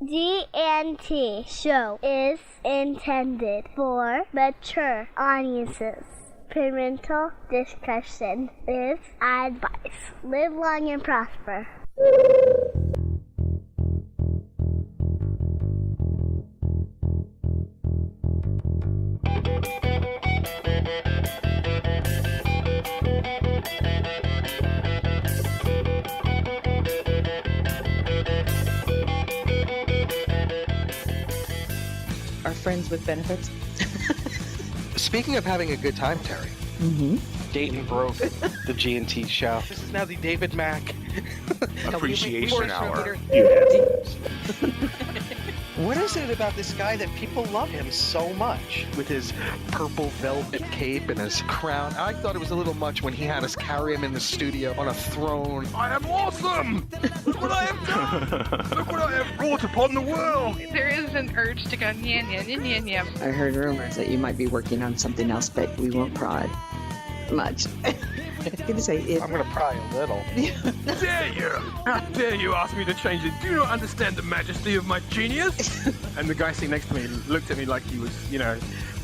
GNT show is intended for mature audiences. Parental discussion is advice. Live long and prosper. Are friends with benefits? Speaking of having a good time, Terry. Mm-hmm. Dayton broke the G&T show. This is now the David Mack Appreciation Hour. What is it about this guy that people love him so much? With his purple velvet cape and his crown. I thought it was a little much when he had us carry him in the studio on a throne. I am awesome! Look what I have done! Look what I have brought upon the world! There is an urge to go nya nya nya nya nya. I heard rumors that you might be working on something else, but we won't pry much. I was going to say, I'm going to pry a little. Dare you! How dare you ask me to change it? Do you not understand the majesty of my genius? And the guy sitting next to me looked at me like he was,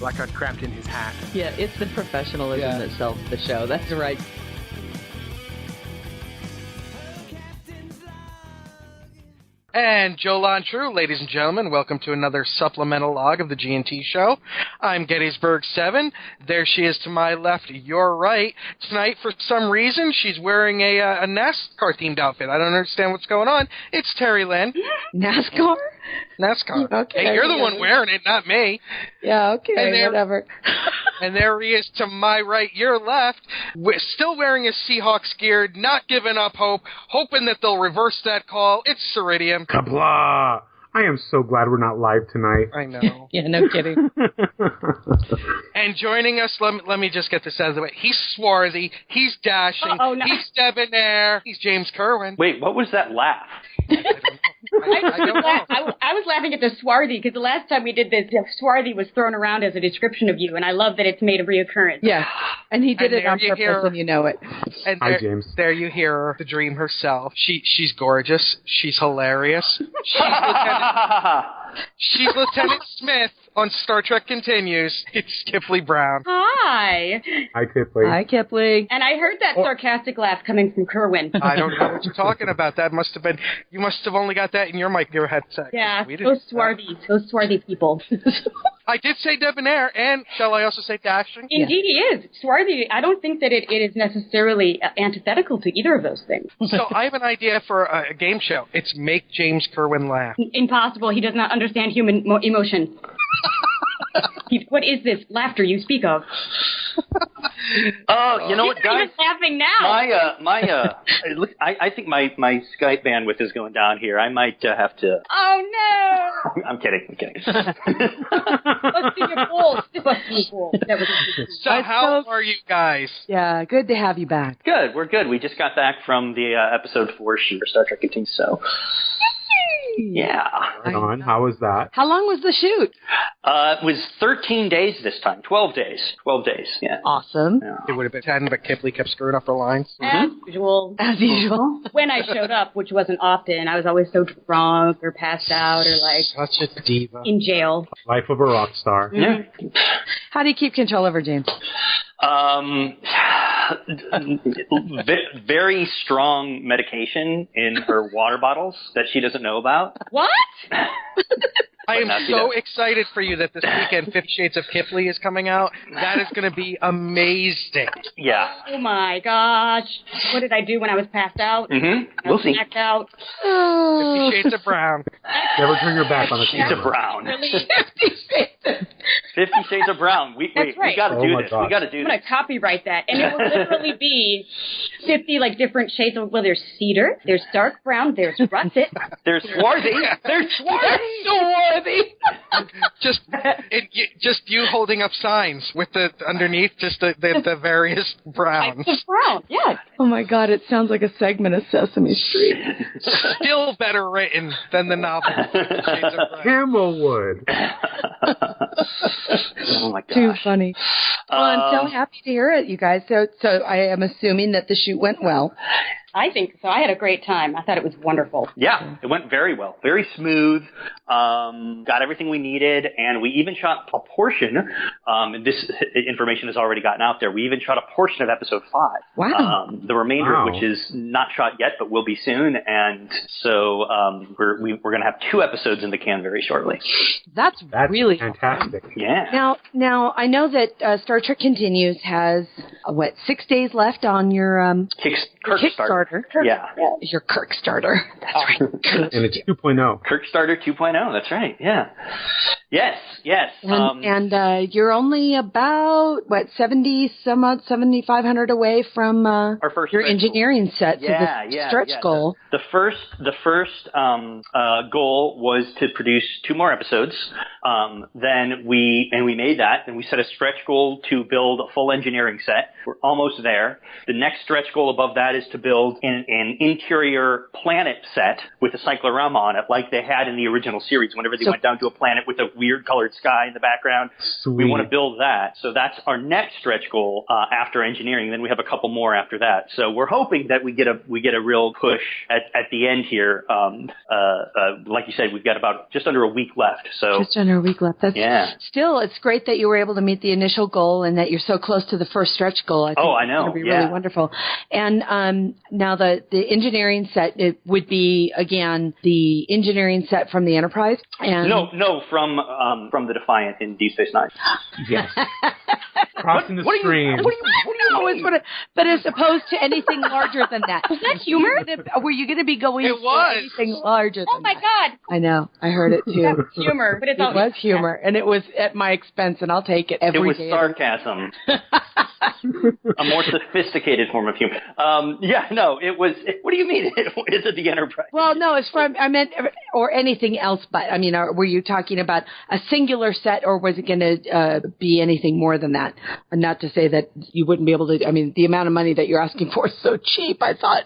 like I'd cramped in his hat. Yeah, it's the professionalism that sells the show. That's right. And Joe Lontrue, ladies and gentlemen, welcome to another supplemental log of the G&T show. I'm Gettysburg 7. There she is to my left, your right. Tonight, for some reason, she's wearing a NASCAR-themed outfit. I don't understand what's going on. It's Terry Lynn. NASCAR? NASCAR. Okay. Hey, you're the one wearing it, not me. Yeah, okay, whatever. And there he is to my right, your left, still wearing his Seahawks gear, not giving up hope, hoping that they'll reverse that call. It's Ceridium. Kabla! I am so glad we're not live tonight. I know. Yeah, no kidding. And joining us, let me just get this out of the way. He's swarthy, he's dashing, he's debonair, he's James Kerwin. Wait, what was that laugh? I was laughing at the swarthy because the last time we did this, swarthy was thrown around as a description of you, and I love that it's made a reoccurrence. Yeah, and he did it on purpose, and you know it. And Hi, James. There you hear her, the dream herself. She's gorgeous. She's hilarious. She's Lieutenant Smith on Star Trek Continues. It's Kipleigh Brown. Hi. Hi, Kipleigh. Hi, Kipleigh. And I heard that sarcastic laugh coming from Kerwin. I don't know what you're talking about. That must have been, you must have only got that in your headset. Yeah, those swarthy people. I did say debonair, and shall I also say dashing? Indeed he is. Swarthy, I don't think that it is necessarily antithetical to either of those things. So I have an idea for a game show. It's Make James Kerwin Laugh. Impossible. He does not understand human emotion. What is this laughter you speak of? Oh, you know what, guys? He's laughing now. I think my Skype bandwidth is going down here. I might have to. Oh no! I'm kidding. Must be your balls. Must be your balls. So how are you guys? Yeah, good to have you back. Good, we're good. We just got back from the episode 4 shoot for Star Trek Continues, so. Yeah. Right on. How was that? How long was the shoot? It was 13 days this time. 12 days. 12 days, yeah. Awesome. Yeah. It would have been 10, but Kipleigh kept screwing up her lines. As usual. As usual. When I showed up, which wasn't often, I was always so drunk or passed out or like... Such a diva. In jail. Life of a rock star. Yeah. How do you keep control over James? Very strong medication in her water bottles that she doesn't know about. What? I am so excited for you that this weekend 50 Shades of Kipleigh is coming out. That is going to be amazing. Yeah. Oh my gosh. What did I do when I was passed out? Mm-hmm. We'll see. Blacked out. 50 Shades of Brown. Never turn your back on the camera. Shades of Brown. Really? 50 Shades of Brown. We got to do this. We got to do I'm this. going to copyright that. And it will literally be 50 different shades of, well, there's cedar, there's dark brown, there's russet. There's swarthy. There's swarthy. Just you holding up signs with the underneath just the various browns. It's brown, yeah. Oh my God, it sounds like a segment of Sesame Street. Still better written than the novel. Camelwood. Oh my gosh. Too funny. Well, I'm so happy to hear it, you guys. So I am assuming that the shoot went well. I think so. I had a great time. I thought it was wonderful. Yeah, it went very well. Very smooth. Got everything we needed, and we even shot a portion. And this information has already gotten out there. We even shot a portion of episode 5. Wow. The remainder of which is not shot yet, but will be soon. And so we're going to have 2 episodes in the can very shortly. That's really fantastic. Yeah. Now I know that Star Trek Continues has 6 days left on your Kickstarter. Yeah. Your Kirkstarter. That's right. And it's 2.0. Kickstarter 2.0. That's right. Yeah. Yes. And you're only about 7,500 away from our first your engineering set to the stretch goal. The first goal was to produce 2 more episodes. Then we made that, and we set a stretch goal to build a full engineering set. We're almost there. The next stretch goal above that is to build an interior planet set with a cyclorama on it, like they had in the original series. Whenever they went down to a planet with a weird colored sky in the background, we want to build that. So that's our next stretch goal after engineering. Then we have a couple more after that. So we're hoping that we get a real push at the end here. Like you said, we've got about just under a week left. So just under a week left. Still, it's great that you were able to meet the initial goal and that you're so close to the first stretch goal. I think I know. It's going to be really wonderful. And now the engineering set, it would be again the engineering set from the Enterprise. And no, from the Defiant in Deep Space Nine. Yes. Crossing the stream. What do you but as opposed to anything larger than that. Was that humor? Were you going to be going for anything larger than that? Oh, my God. I know. I heard it, too. That was humor. But it was humor, and it was at my expense, and I'll take it every day. It was sarcasm. A more sophisticated form of humor. It was. What do you mean? Is it the Enterprise? Well, no, it's I meant, or anything else, but, I mean, were you talking about a singular set, or was it going to be anything more than that? And not to say that you wouldn't be able to, I mean, the amount of money that you're asking for is so cheap, I thought,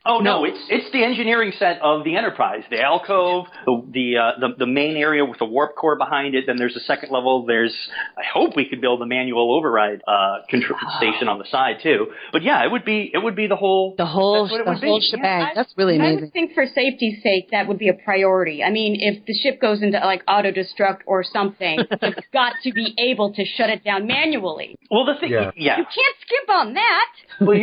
Oh, no, it's the engineering set of the Enterprise. The alcove, the main area with the warp core behind it, then there's a second level. I hope we could build a manual override control station on the side, too. But yeah, it would be the whole shebang. Yeah, that's really amazing. I would think for safety's sake, that would be a priority. I mean, if the ship goes into auto-destruct or something, you've got to be able to shut it down manually. Well, the thing, You can't skimp on that. Well,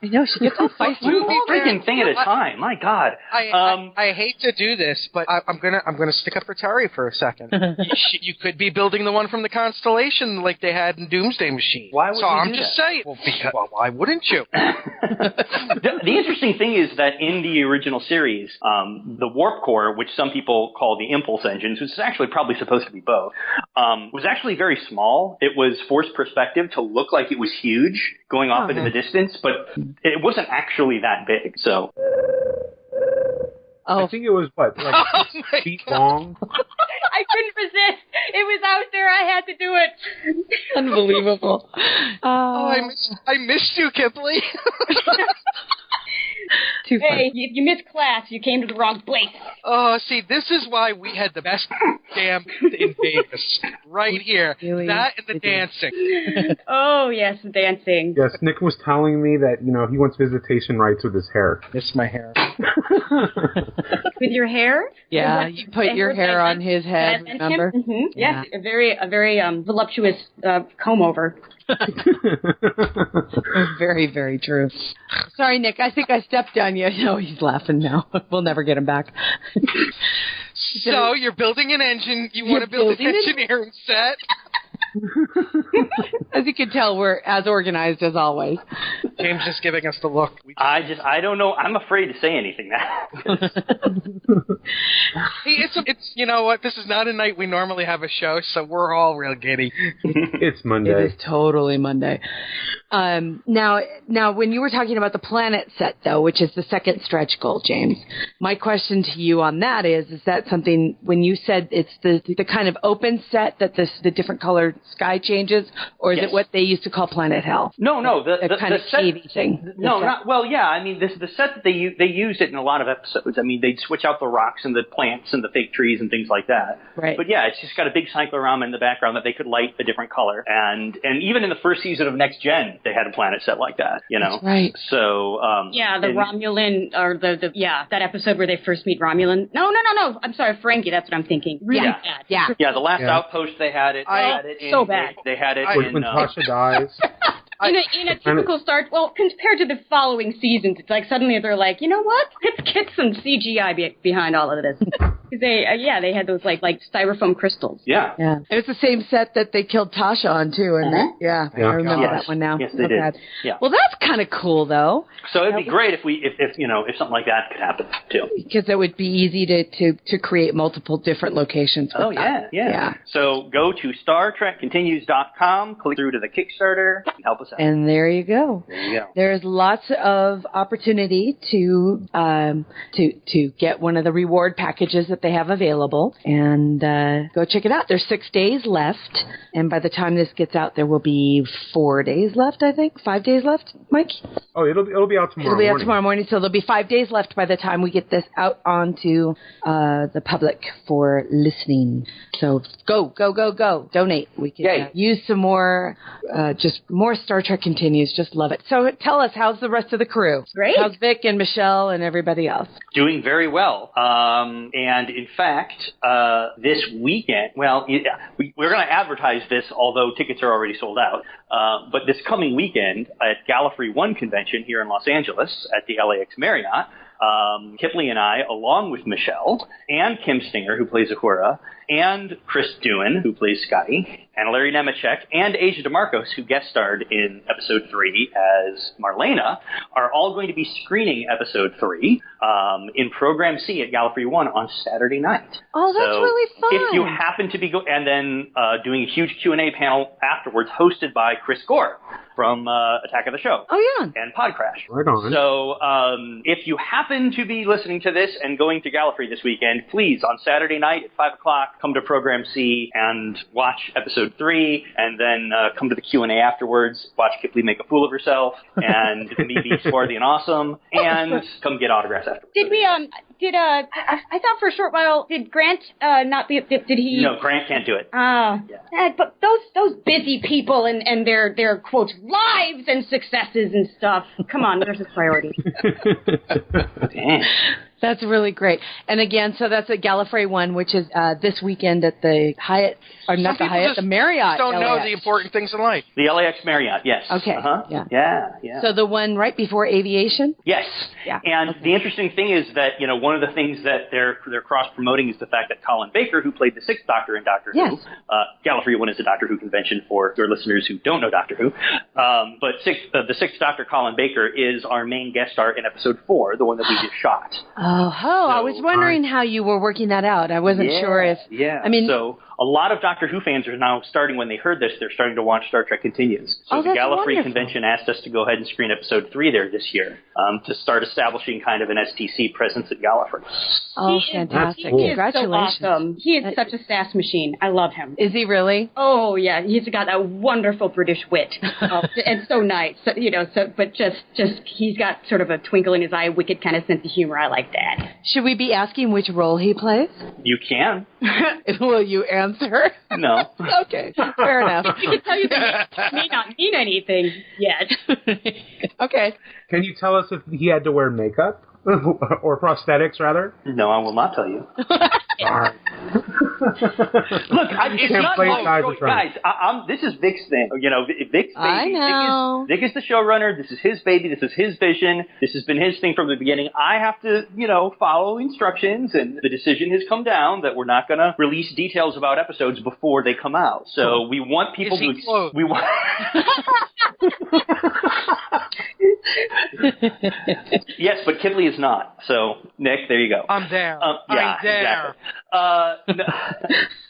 I know, she gets all feisty. Freaking thing at a time. My God. I hate to do this, but I'm gonna stick up for Terry for a second. You could be building the one from the Constellation like they had in Doomsday Machine. Why would I'm do just that? saying. Well, why wouldn't you? The interesting thing is that in the original series, the warp core, which some people call the impulse engines, which is actually probably supposed to be both, was actually very small. It was forced perspective to look like it was huge going off into the distance, but it wasn't actually that big. So. I think it was, 6 feet long? I couldn't resist. It was out there. I had to do it. Unbelievable. I missed you, Kipleigh. Hey, you missed class. You came to the wrong place. Oh, see, this is why we had the best camp in Vegas. Right here. Really? That and the dancing. Oh, yes, the dancing. Yes, Nick was telling me that, he wants visitation rights with his hair. It's my hair. With your hair? Yeah, you put your hair on his head, remember? Mm-hmm. Yeah. Yes, a very voluptuous comb over. Very, very true. Sorry, Nick. I think I stepped on you. No, he's laughing now. We'll never get him back. So you're building an engine. You want to build an engineering set. As you can tell, we're as organized as always. James just giving us the look. I don't know. I'm afraid to say anything now. Hey, it's you know what? This is not a night we normally have a show, so we're all real giddy. It's Monday. It is totally Monday. Now, when you were talking about the planet set, though, which is the second stretch goal, James, my question to you on that is that something, when you said it's the kind of open set that the different colored sky changes, or is it what they used to call Planet Hell? No, the Navy thing. No, not well. Yeah, I mean, the set that they used it in a lot of episodes. I mean, they'd switch out the rocks and the plants and the fake trees and things like that. Right. But yeah, it's just got a big cyclorama in the background that they could light a different color. And even in the first season of Next Gen, they had a planet set like that. You know. That's right. So. The Romulan or that episode where they first meet Romulan. No. I'm sorry, Ferengi. That's what I'm thinking. Really bad. Yeah. Yeah, the last outpost they had it. So bad. They had it when Tasha dies. In a typical start, well, compared to the following seasons, it's like suddenly they're like, you know what? Let's get some CGI behind all of this. Because they had those like styrofoam crystals. Yeah. It was the same set that they killed Tasha on too, and I remember that one now. Yes, they did. Bad. Yeah. Well, that's kind of cool though. So it'd be great if something like that could happen too. Because it would be easy to create multiple different locations. With that. Yeah. So go to StarTrekContinues.com, click through to the Kickstarter, and help us out. And there you go. There's lots of opportunity to get one of the reward packages that they have available, and go check it out. There's 6 days left, and by the time this gets out, there will be 4 days left. I think 5 days left, Mike. Oh, it'll be out tomorrow. It'll be out tomorrow morning, so there'll be 5 days left by the time we get this out onto the public for listening. So go, donate. We can use some more, just more Star Trek Continues. Just love it. So tell us, how's the rest of the crew? Great. How's Vic and Michelle and everybody else? Doing very well. And in fact, this weekend, we're going to advertise this, although tickets are already sold out. But this coming weekend at Gallifrey One Convention here in Los Angeles at the LAX Marriott, Kipleigh and I, along with Michelle and Kim Stinger, who plays Uhura, and Chris Doohan, who plays Scotty, and Larry Nemechek, and Asia DeMarcos, who guest starred in Episode 3 as Marlena, are all going to be screening Episode 3 in Program C at Gallifrey 1 on Saturday night. Oh, that's really fun. If you happen to be and then doing a huge Q&A panel afterwards hosted by Chris Gore from Attack of the Show. Oh, yeah. And Podcrash. Right on. So if you happen to be listening to this and going to Gallifrey this weekend, please, on Saturday night at 5 o'clock, come to Program C and watch Episode 3, and then come to the Q&A afterwards, watch Kipleigh make a fool of herself, and me be swarthy and awesome, and come get autographs afterwards. Did we, I thought for a short while, did Grant not be, did he? No, Grant can't do it. But those busy people and their quote, lives and successes and stuff. Come on, where's his priority? Damn. That's really great. And again, so that's at Gallifrey 1, which is this weekend at the Hyatt, or not the Hyatt, the Marriott. Don't know LAX. the important things in life. The LAX Marriott, yes. Okay. Yeah. So the one right before Aviation? Yes. Yeah. And the interesting thing is that, one of the things that they're cross-promoting is the fact that Colin Baker, who played the Sixth Doctor in Doctor Who, Gallifrey 1 is a Doctor Who convention for your listeners who don't know Doctor Who, but the Sixth Doctor, Colin Baker, is our main guest star in Episode 4, the one that we just shot. I was wondering how you were working that out. I wasn't sure if... Yeah, I mean, so a lot of Doctor Who fans are now starting, when they heard this, they're starting to watch Star Trek Continues. So the Gallifrey convention asked us to go ahead and screen Episode 3 there this year to start establishing kind of an STC presence at Gallifrey. Oh, fantastic. He is Congratulations. so awesome. He is such a sass machine. I love him. Is he really? Oh, yeah. He's got a wonderful British wit. And so nice. But just he's got sort of a twinkle in his eye, wicked kind of sense of humor. I like that. Should we be asking which role he plays? You can. Will you answer? No. Okay, fair enough. I can tell you that it may not mean anything yet. Okay. Can you tell us if he had to wear makeup? Or prosthetics, rather? No, I will not tell you. Sorry. Look, it's not guys. This is Vic's thing. Vic's baby. I know. Vic is the showrunner. This is his baby. This is his vision. This has been his thing from the beginning. I have to, follow instructions, and the decision has come down that we're not going to release details about episodes before they come out. So we want people to. We want. Yes, but Kipleigh is not. So, Nick, there you go. I'm there. Yeah, I'm there. Exactly.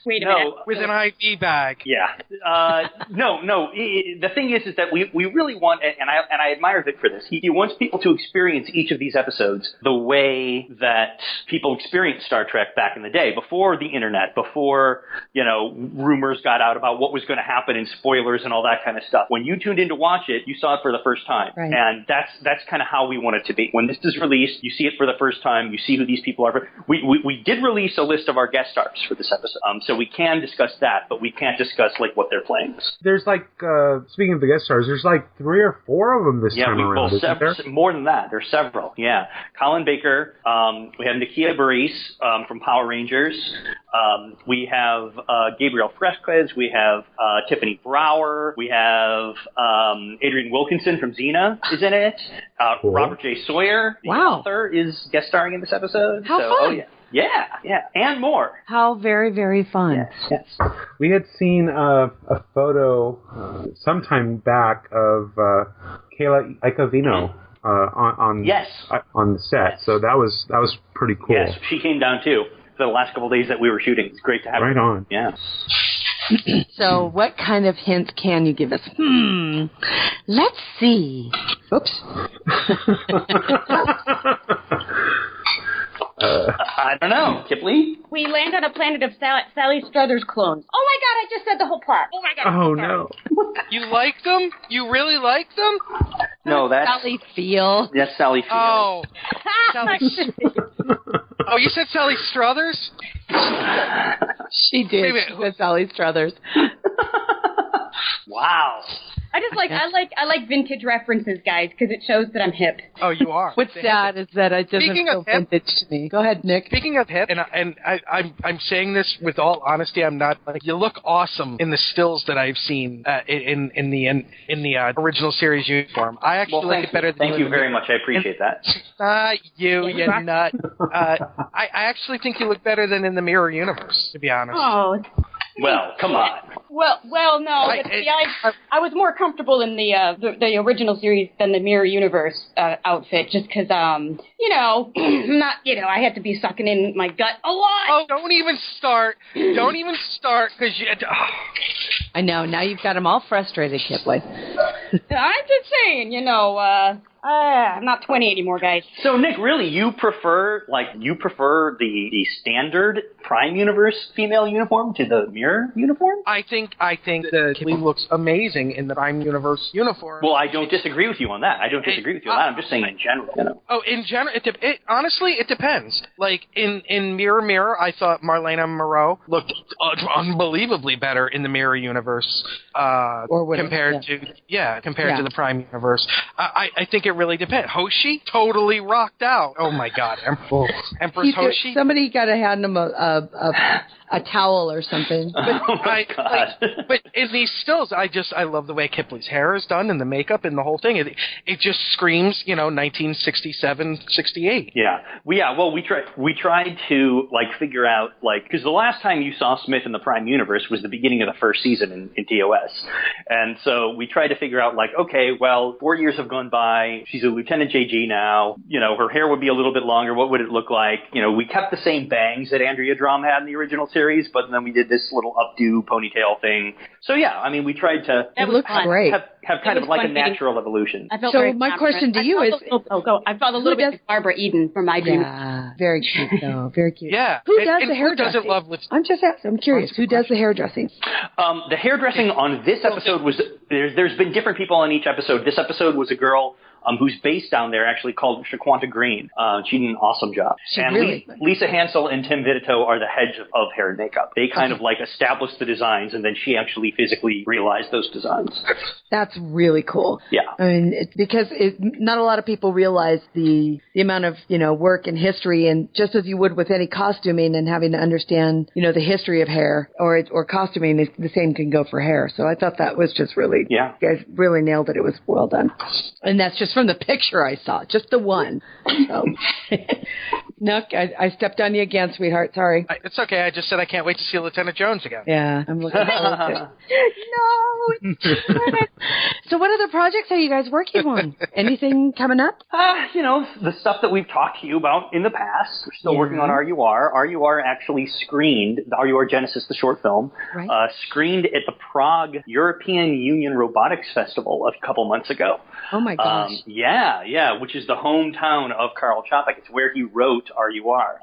Wait a minute. With an ID bag. Yeah. No. The thing is that we really want, and I admire Vic for this. He wants people to experience each of these episodes the way that people experienced Star Trek back in the day, before the internet, before, rumors got out about what was going to happen and spoilers and all that kind of stuff. When you tuned in to watch it, you saw it for the first time. Right. And that's kind of how we want it to be. When this is released, you see it for the first time, you see who these people are. We did release a list of our guest stars for this episode, so we can discuss that, but we can't discuss what they're playing. There's speaking of the guest stars, there's 3 or 4 of them this time around. More than that. There's several. Yeah, Colin Baker. We have Nakia Burrese from Power Rangers. We have Gabriel Fresquez. We have Tiffany Brower. We have Adrian Wilkinson from Xena is in it. Cool. Robert J. Sawyer, the author, is guest starring in this episode. How fun! Oh yeah. Yeah, and more. How very, very fun. Yes. We had seen a photo sometime back of Kayla Icavino on the set, yes. So that was pretty cool. Yes, she came down too for the last couple of days that we were shooting. It's great to have her. Right on. Yeah. So what kind of hints can you give us? Let's see. Oops. I don't know. Kipleigh? We land on a planet of Sally Struthers clones. Oh my god, I just said the whole plot. Oh my god. Oh no. You like them? You really like them? No, that's Sally Field. That's Sally Field. Oh. Sally. Oh, you said Sally Struthers? She did. Wait a minute. She said Sally Struthers. Wow. I like vintage references, guys, because it shows that I'm hip. Oh, you are. What's sad is that it doesn't Speaking feel of hip- vintage to me. Go ahead, Nick. Speaking of hip, I'm saying this with all honesty. I'm not you look awesome in the stills that I've seen in the original series uniform. I actually like it better than Thank you very much. I appreciate that. You nut. I actually think you look better than in the Mirror Universe, to be honest. Oh. Well, come on. Well, no. But see, I was more comfortable in the original series than the Mirror Universe outfit, just because I had to be sucking in my gut a lot. Oh, don't even start. Don't even start, because you. Oh. I know. Now you've got them all frustrated, Kipleigh. I'm just saying, I'm not 20 anymore, guys. So, Nick, really, you prefer the standard Prime Universe female uniform to the Mirror uniform? I think that Kipleigh looks amazing in the Prime Universe uniform. Well, I don't disagree with you on that. I'm just saying in general. Oh, in general, honestly, it depends. Like in Mirror, I thought Marlena Moreau looked unbelievably better in the Mirror universe compared to the Prime universe. I think it really depends. Hoshi totally rocked out. Oh my God, Empress Hoshi. Somebody got to hand him a towel or something. But in these stills, I love the way Kipleigh's hair is done and the makeup and the whole thing. It just screams, 1967, 68. Yeah. Well, we tried to figure out because the last time you saw Smith in the Prime Universe was the beginning of the first season in TOS, and so we tried to figure out 4 years have gone by. She's a Lieutenant JG now. Her hair would be a little bit longer. What would it look like? We kept the same bangs that Andrea Drum had in the original series, but then we did this little updo ponytail thing. So yeah, we tried to. It looks great. Have kind of a natural evolution. So my question to you is, I felt a little bit like Barbara Eden from My Dream. Yeah, very cute though, very cute. Yeah. Who does the hairdressing? Doesn't love lipstick? I'm just asking. I'm curious. Who does the hairdressing? The hairdressing on this episode was there's been different people on each episode. This episode was a girl who's based down there, actually called Shaquanta Green. She did an awesome job. Lisa Hansel and Tim Vitito are the heads of hair and makeup. They kind of established the designs, and then she actually physically realized those designs. That's really cool. Yeah. Because not a lot of people realize the amount of, work and history, and just as you would with any costuming and having to understand, the history of hair or costuming, the same can go for hair. So I thought that was just really, you guys really nailed it. It was well done. And that's just from the picture I saw, just the one. So. Nook, I stepped on you again, sweetheart. Sorry. It's okay. I just said I can't wait to see Lieutenant Jones again. Yeah, I'm looking forward to it. No. So what other projects are you guys working on? Anything coming up? The stuff that we've talked to you about in the past. We're still working on RUR. RUR actually screened, the RUR Genesis, the short film, screened at the Prague European Union Robotics Festival a couple months ago. Oh, my gosh. Which is the hometown of Karl Čapek. It's where he wrote RUR.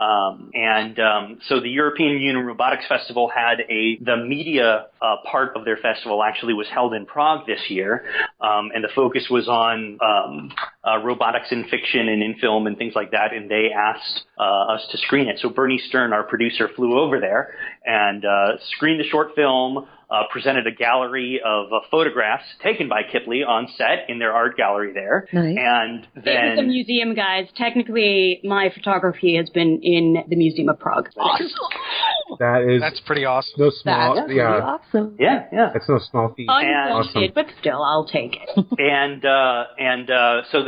So the European Union Robotics Festival had the media part of their festival actually was held in Prague this year, and the focus was on robotics in fiction and in film and things like that, and they asked us to screen it. So Bernie Stern, our producer, flew over there and screened the short film, presented a gallery of photographs taken by Kipleigh on set in their art gallery there. Nice. And then it was a museum, guys. Technically, my photography has been in the Museum of Prague. Awesome. That's pretty awesome. No small. That's pretty awesome. Yeah. It's no small feat. Unwanted, but still, I'll take it.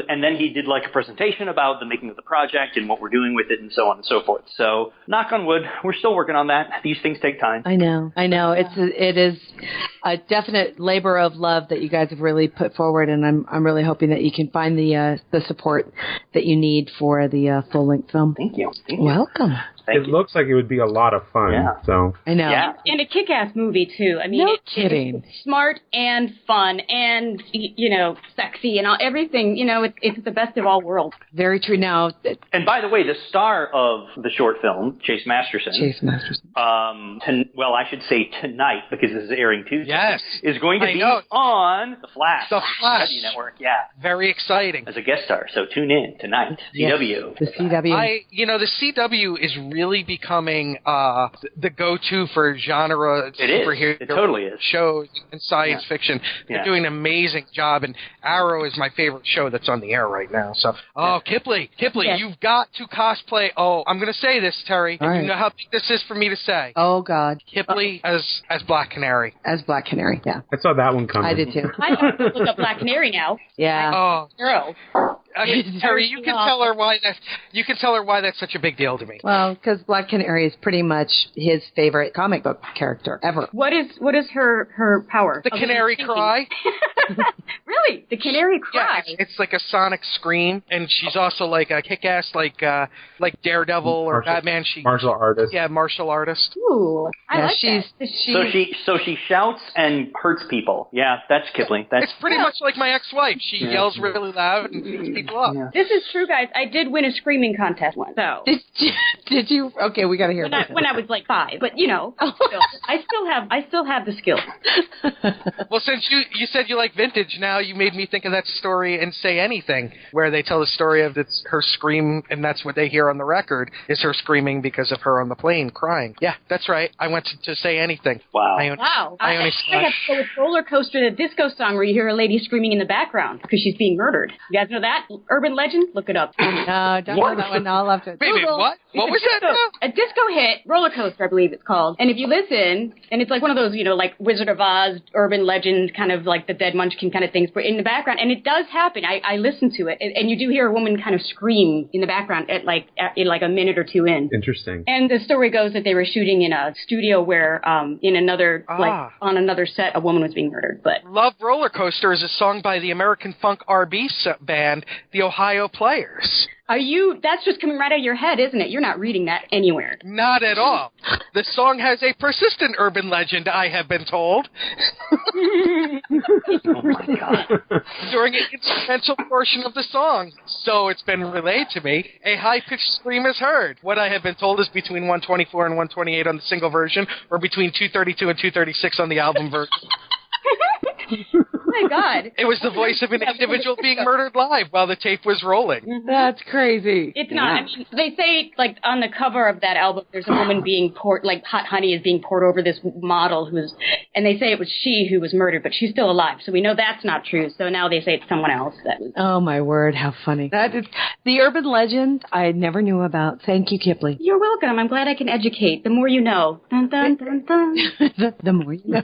and then he did like a presentation about the making of the project and what we're doing with it and so on and so forth. So knock on wood, we're still working on that. These things take time. I know. It is a definite labor of love that you guys have really put forward, and I'm really hoping that you can find the support that you need for the full length film. Thank you. Welcome. It looks like it would be a lot of fun. Yeah. So I know. Yeah. And a kick-ass movie, too. I mean, No kidding. It's smart and fun and, sexy and all, everything. It's the best of all worlds. Very true. Now, And by the way, the star of the short film, Chase Masterson. I should say tonight, because this is airing Tuesday. Yes. Is going to be on The Flash. The Flash. CW Network, yeah. Very exciting. As a guest star, so tune in tonight. CW. The CW. The CW is really becoming the go-to for genre superhero It totally is. shows and science fiction. They're doing an amazing job, and Arrow is my favorite show that's on the air right now. So, Kipleigh, you've got to cosplay. Oh, I'm going to say this, Terry. All right. You know how big this is for me to say. Oh, God. Kipleigh as Black Canary. As Black Canary, yeah. I saw that one coming. I did too. I have to look up Black Canary now. Yeah. Oh, Girl. Terry, you can tell her why that's such a big deal to me. Well, because Black Canary is pretty much his favorite comic book character ever. What is her power? The canary cry. Really? The canary cry? Yeah, it's like a sonic scream, and she's also like a kick-ass, like Daredevil or Batman. Martial artist. Yeah, martial artist. Ooh, I like that. So she shouts and hurts people. Yeah, that's Kipleigh. It's pretty much like my ex-wife. She yells really loud and beats people up. Yeah. This is true, guys. I did win a screaming contest once. So did you? Okay, we got to hear this. When I was like 5, but still, I still have the skills. Well, since you said you like vintage, now you made me think of that story in Say Anything, where they tell the story of her scream, and that's what they hear on the record is her screaming because of her on the plane crying. Yeah, that's right. I went to Say Anything. Wow. I have to go with Roller Coaster, the disco song where you hear a lady screaming in the background because she's being murdered. You guys know that? Urban legend? Look it up. No, don't know that one. I'll have to. Wait, what? What was that now? A disco hit, Roller Coaster, I believe it's called. And if you listen, and it's like one of those, like Wizard of Oz, urban legend, kind of like the Dead Munchkin kind of things, but in the background, and it does happen. I listened to it, and you do hear a woman kind of scream in the background in like a minute or two in. Interesting. And the story goes that they were shooting in a studio where, in another, on another set, a woman was being murdered. But Love Roller Coaster is a song by the American funk R&B band, the Ohio Players. That's just coming right out of your head, isn't it? You're not reading that anywhere. Not at all. The song has a persistent urban legend, I have been told. Oh my God. During an instrumental portion of the song, so it's been relayed to me, a high-pitched scream is heard. What I have been told is between 124 and 128 on the single version, or between 232 and 236 on the album version. Oh my God. It was the voice of an individual being murdered live while the tape was rolling. That's crazy. It's not. I mean, they say, like, on the cover of that album, there's a woman being poured, like, hot honey is being poured over this model and they say it was she who was murdered, but she's still alive. So we know that's not true. So now they say it's someone else that was. Oh, my word. How funny. That is the urban legend I never knew about. Thank you, Kipleigh. You're welcome. I'm glad I can educate. The more you know. Dun, dun, dun, dun. The more you know.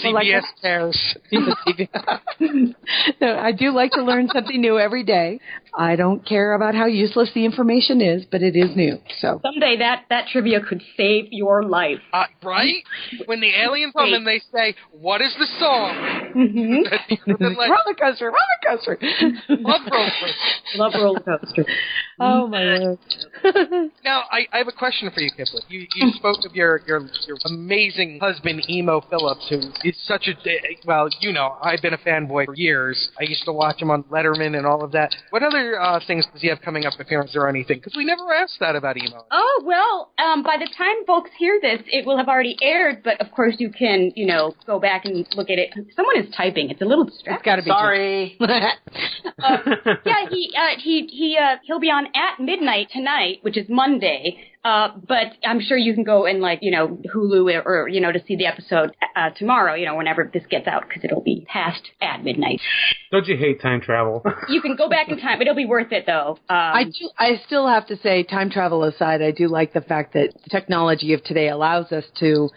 CBS cares. No, I do like to learn something new every day. I don't care about how useless the information is, but it is new. So someday that trivia could save your life. Right? When the aliens come and they say, "What is the song?" Roller coaster, roller coaster. Love roller coaster. Love roller coaster. Oh my word. Now, I have a question for you, Kipleigh. You spoke of your amazing husband, Emo Phillips, who is such a, well, you know, I've been a fanboy for years. I used to watch him on Letterman and all of that. What other things does he have coming up, appearance or anything? Because we never asked that about Emo. Oh, well, by the time folks hear this, it will have already aired, but of course you can, you know, go back and look at it. Someone is typing. It's a little distracting. It's got to be. Sorry. Yeah, he'll be on at midnight tonight, which is Monday. But I'm sure you can go and, like, you know, Hulu or, you know, to see the episode tomorrow, you know, whenever this gets out, because it'll be past at midnight. Don't you hate time travel? You can go back in time. It'll be worth it, though. I still have to say, time travel aside, I do like the fact that the technology of today allows us to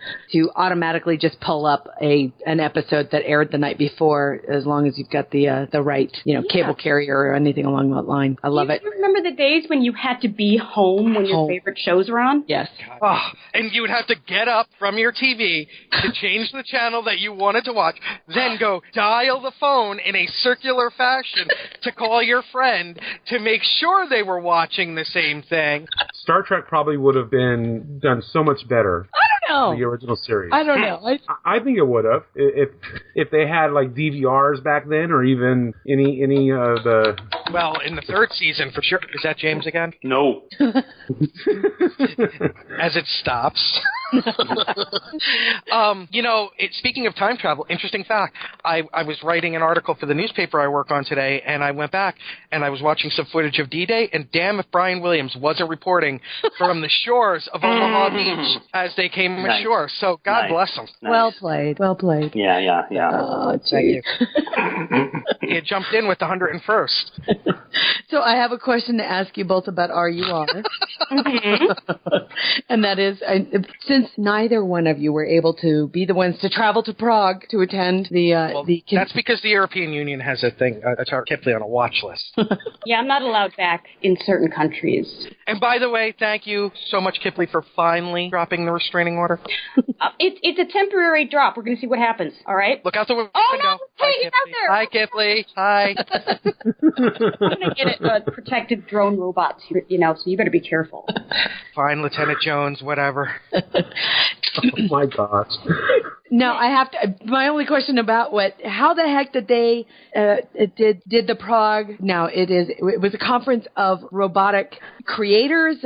automatically just pull up an episode that aired the night before, as long as you've got the right, you know, cable carrier or anything along that line. I love it. You remember the days when you had to be home when your favorite shows were on? Yes. Oh, and you would have to get up from your TV to change the channel that you wanted to watch, then go dial the phone in a circular fashion to call your friend to make sure they were watching the same thing. Star Trek probably would have been done so much better. I don't know. The original series. I don't know. I think it would have if they had like DVRs back then, or even any of the. Well, in the third season, for sure. Is that James again? No. As it stops. You know, speaking of time travel, interesting fact, I was writing an article for the newspaper I work on today, and I went back and I was watching some footage of D-Day, and damn if Brian Williams wasn't reporting from the shores of Omaha Beach as they came ashore. So God bless him. Nice. Well played. Well played. Yeah. Oh, thank you. He had jumped in with the 101st. So I have a question to ask you both about RUR. And that is, since neither one of you were able to be the ones to travel to Prague to attend that's because the European Union has a thing, Kipleigh on a watch list. Yeah, I'm not allowed back in certain countries. And by the way, thank you so much, Kipleigh, for finally dropping the restraining order. It's a temporary drop. We're going to see what happens, all right? Look out the window. Oh, no! Hey, he's out there! Hi, Kipleigh. Hi. I'm going to get protected drone robots, you know, so you better be careful. Fine, Lieutenant Jones, whatever. Oh, my gosh. Now, I have to, my only question about how the heck did they, did the Prague, now it was a conference of robotic creators,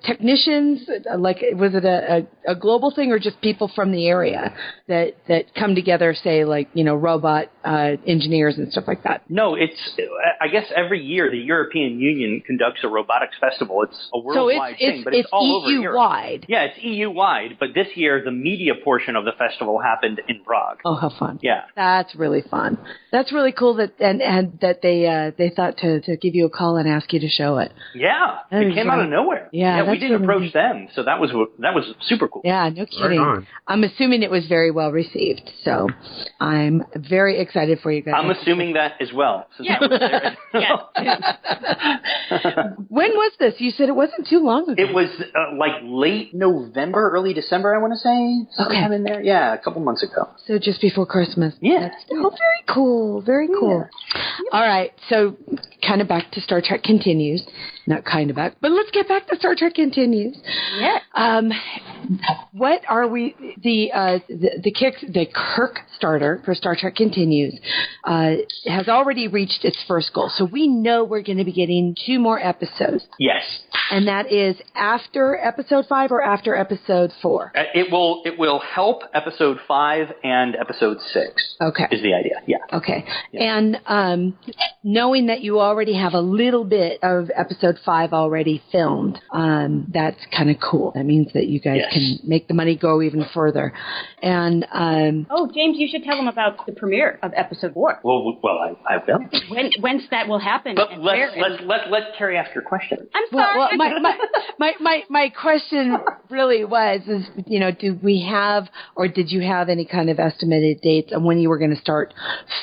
technicians, was it a global thing or just people from the area that come together, say, like, you know, robot engineers and stuff like that? No, I guess every year the European Union conducts a robotics festival. It's a worldwide thing, but it's all over Europe. EU-wide. Yeah, it's EU-wide, but this year the media portion of the festival happened in Prague. Oh, how fun. Yeah. That's really fun. That's really cool that that they thought to give you a call and ask you to show it. Yeah, it came out of nowhere. Yeah, we didn't approach them, so that was super cool. Yeah, no kidding. Right on. I'm assuming it was very well received, so I'm very excited for you guys. I'm assuming that as well. Since I was there. When was this? You said it wasn't too long ago. It was like late November, early December, I want to say. Sometime in there. Yeah, a couple months ago. So just before Christmas. Yeah. Oh, very cool. Very cool. Yeah. All right. So kind of back to Star Trek Continues. Not kind of back, but let's get back to Star Trek Continues. Yeah. What are we, the Kirk starter for Star Trek Continues has already reached its first goal. So we know we're going to be getting 2 more episodes. Yes. And that is after episode 5 or after episode 4? It will help episode 5 and episode 6. Okay. Is the idea. Yeah. Okay. Yeah. And knowing that you already have a little bit of episode 5 already filmed, that's kind of cool. That means that you guys can make the money go even further. And James, you should tell them about the premiere of episode 4. Well, I will. When's that will happen? But let's Terry ask your question. I'm sorry. my question really was, do we have, or did you have any kind of estimated dates on when you were going to start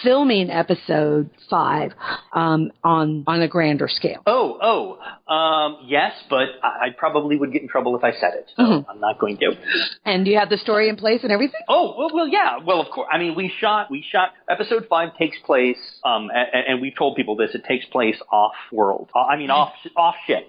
filming episode 5 on a grander scale? Yes, but I probably would get in trouble if I said it, so I'm not going to. And do you have the story in place and everything? Well, yeah. Well, of course. I mean, we shot. Episode 5 takes place, and we've told people this. It takes place off-world. Off-ship.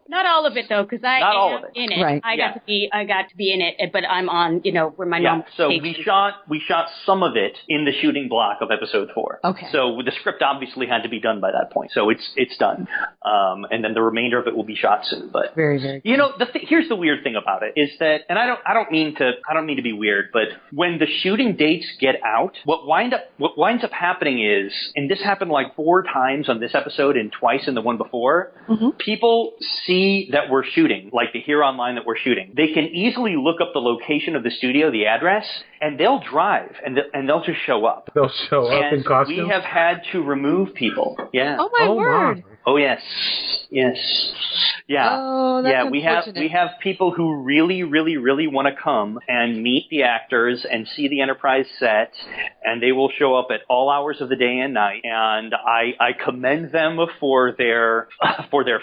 Not all of it though, because I am in it. Right. I got to be in it, but I'm on, where my mom. So we shot some of it in the shooting block of episode 4. Okay. So the script obviously had to be done by that point. So it's done, and then the remainder of it will be shot soon. But very, very. Here's the weird thing about it is that, and I don't mean to be weird, but when the shooting dates get out, what winds up happening is, and this happened like 4 times on this episode and twice in the one before, people see that we're shooting, like they hear online that we're shooting. They can easily look up the location of the studio, the address, and they'll drive and they'll just show up. They'll show up in costume? We have had to remove people. Yeah. Oh my word. Wow. Oh yes. Yeah. Oh, that's we have people who really, really, really want to come and meet the actors and see the Enterprise set, and they will show up at all hours of the day and night. And I commend them for their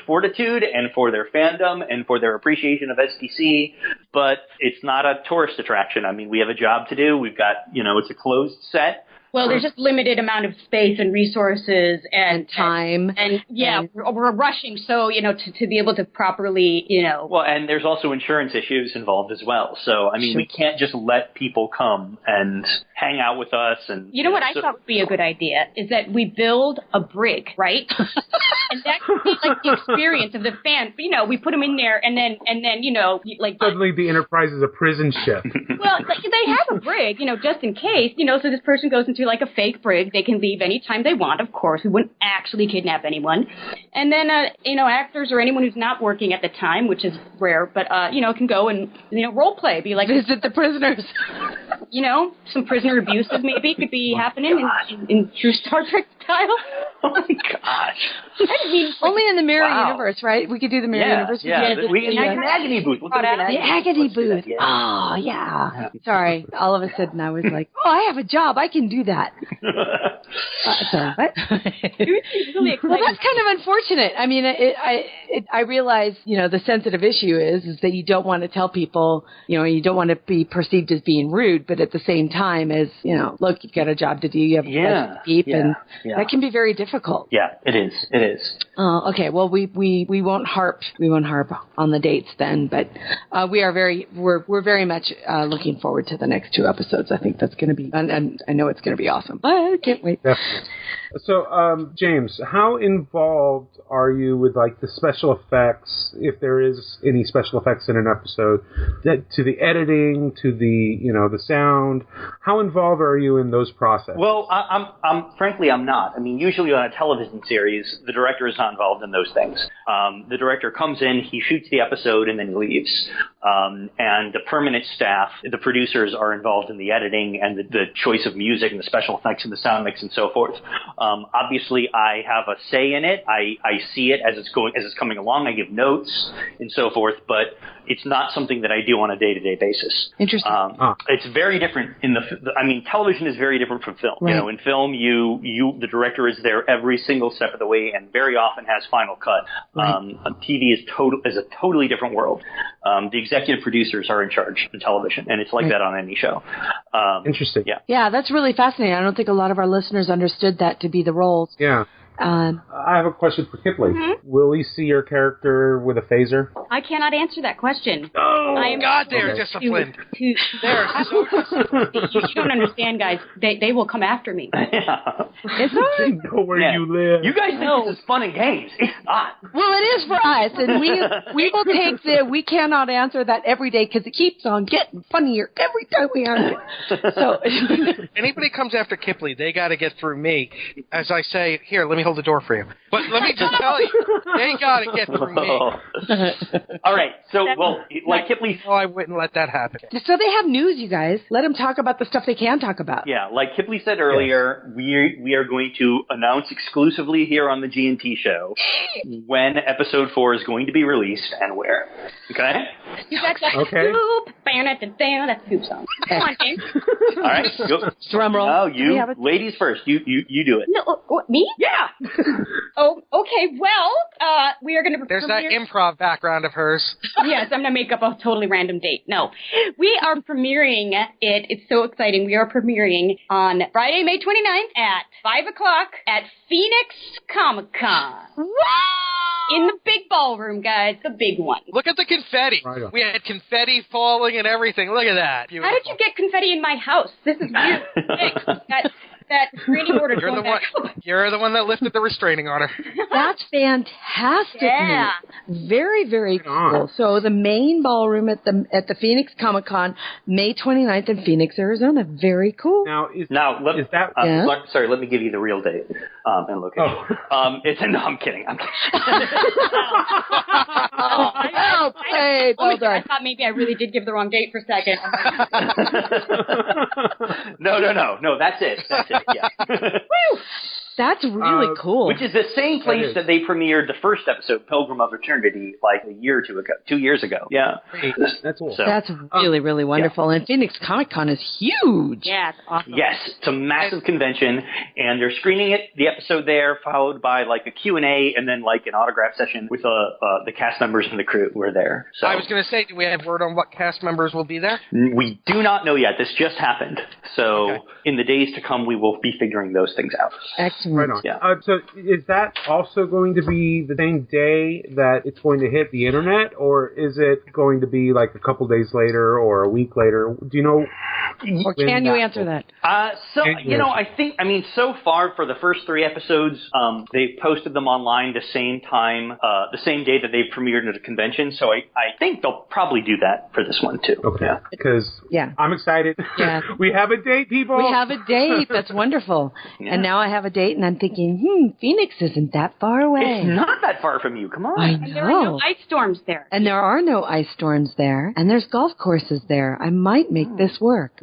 fortitude and for their fandom and for their appreciation of STC. But it's not a tourist attraction. I mean, we have a job to do. We've got, it's a closed set. Well, there's just limited amount of space and resources and time. We're rushing. So, to be able to properly, Well, and there's also insurance issues involved as well. So, I mean, we can't just let people come and hang out with us. And what I thought would be a good idea is that we build a brig, right? And that could be like the experience of the fan. We put them in there and then suddenly the Enterprise is a prison ship. Well, they have a brig, just in case, so this person goes into like a fake brig. They can leave anytime they want, of course. We wouldn't actually kidnap anyone. And then, actors or anyone who's not working at the time, which is rare, but, can go and, role play, be like... Visit the prisoners. Some prisoner abuses maybe could be happening in true Star Trek style. Oh my gosh. Only in the mirror universe, right? We could do the mirror universe. An agony booth. The agony booth. Oh, yeah. Sorry. All of a sudden I was like, I have a job. I can do that. Sorry, what? Really well, that's kind of unfortunate. I mean, I realize, the sensitive issue is that you don't want to tell people, you don't want to be perceived as being rude, but at the same time as, look, you've got a job to do, you have a place to keep, and that can be very difficult. Yeah, it is. Oh, okay. Well, we won't harp on the dates then, but we're very much looking forward to the next 2 episodes. I think that's going to be, and I know it's going to be awesome. I can't wait. Definitely. So, James, how involved are you with the special effects, if there is any special effects in an episode, to the editing, to the sound? How involved are you in those processes? Well, frankly, I'm not. I mean, usually on a television series, the director is not involved in those things. The director comes in, he shoots the episode, and then he leaves. And the permanent staff, the producers, are involved in the editing and the choice of music and the special effects and the sound mix and so forth. Obviously, I have a say in it. I see it as it's coming along. I give notes and so forth, but it's not something that I do on a day-to-day basis. Interesting. It's very different television is very different from film. Right. In film, the director is there every single step of the way and very often has final cut. Right. TV is a totally different world. The executive producers are in charge in television, and it's like that on any show. Interesting. Yeah. Yeah, that's really fascinating. I don't think a lot of our listeners understood that to be the roles. Yeah. I have a question for Kipleigh. Mm-hmm. Will we see your character with a phaser? I cannot answer that question. Oh, God, they're disciplined. They're so disciplined. You don't understand, guys. They will come after me. It's all They know where you live. You guys think this is fun and games. It's not. Well, it is for us, and we will take we cannot answer that every day because it keeps on getting funnier every time we answer. So, anybody comes after Kipleigh, they got to get through me. As I say, here, let me me hold the door for you. But let me just tell you, they gotta get through me. All right. So, well, like Kipleigh. No, I wouldn't let that happen. So they have news, you guys. Let them talk about the stuff they can talk about. Yeah, like Kipleigh said earlier, we are going to announce exclusively here on the G&T show when episode 4 is going to be released and where. Okay? That's Okay. That's the Scoop song. Come on, James. All right. Go. Drum roll. No, Do we you have it? ladies first. You do it. No, me? Yeah. Oh, okay. Well, we are going to. There's that improv background of hers. Yes, I'm going to make up a totally random date. No, we are premiering it. It's so exciting. We are premiering on Friday, May 29th at 5 o'clock at Phoenix Comic-Con. In the big ballroom, guys. The big one. Look at the confetti. Right on. We had confetti falling and everything. Look at that. Beautiful. How did you get confetti in my house? This is weird. Thanks. That restraining order. You're the one that lifted the restraining order. That's fantastic. Yeah. News. Very, very cool. So the main ballroom at the Phoenix Comic Con, May 29th in Phoenix, Arizona. Very cool. Now, Is that? Yeah? Sorry, let me give you the real date and location. No, I'm kidding. I'm kidding. I thought maybe I really did give the wrong date for a second. No. That's it. Yeah. Woo! That's really cool. Which is the same place that they premiered the first episode, Pilgrim of Eternity, like a year or 2 years ago. Yeah. That's cool. So, That's really, really wonderful. And Phoenix Comic Con is huge. Yeah, it's awesome. yes, it's a massive convention, and they're screening the episode there, followed by like a Q&A, and then like an autograph session with the cast members and the crew who are there. So I was going to say, do we have word on what cast members will be there? we do not know yet. This just happened. So in the days to come, we will be figuring those things out. Excellent. Right on. Yeah. So is that also going to be the same day that it's going to hit the internet, or is it going to be like a couple days later or a week later? Do you know? Or can you answer that? So far for the first 3 episodes, they posted them online the same time, the same day that they premiered at a convention. So I think they'll probably do that for this one too. Okay. Because I'm excited. Yeah. We have a date, people. We have a date. That's wonderful. Yeah. And now I have a date, and I'm thinking, Phoenix isn't that far away. It's not that far from you. Come on. I know. And there are no ice storms there. And there are no ice storms there, and there's golf courses there. I might make this work.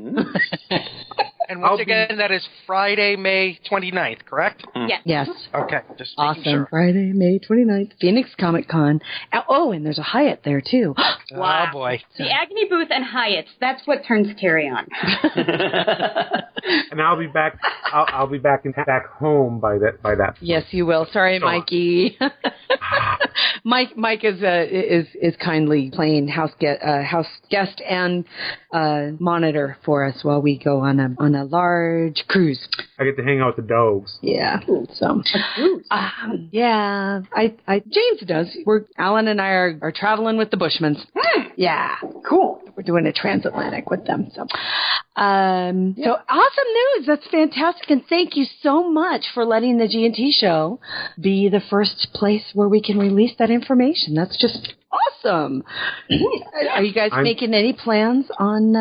And once again, that is Friday, May 29th, correct? Yes. Yes. Okay, just making Awesome. sure. Friday, May 29th, Phoenix Comic Con. Oh, and there's a Hyatt there, too. Wow. Oh, boy. The Agony booth and Hyatt's, that's what turns Terry on. And I'll be back. I'll be back home by that. Yes, you will. Sorry, Mikey. Mike is kindly playing house guest and monitor for us while we go on a large cruise. I get to hang out with the dogs. Yeah. So. Yeah. James does. Alan and I are traveling with the Bushmans. Yeah. Cool. We're doing a transatlantic with them. So. So awesome news. That's fantastic. And thank you so much for letting the G&T show be the first place where we can release that information. That's just awesome. Are you guys making any plans on,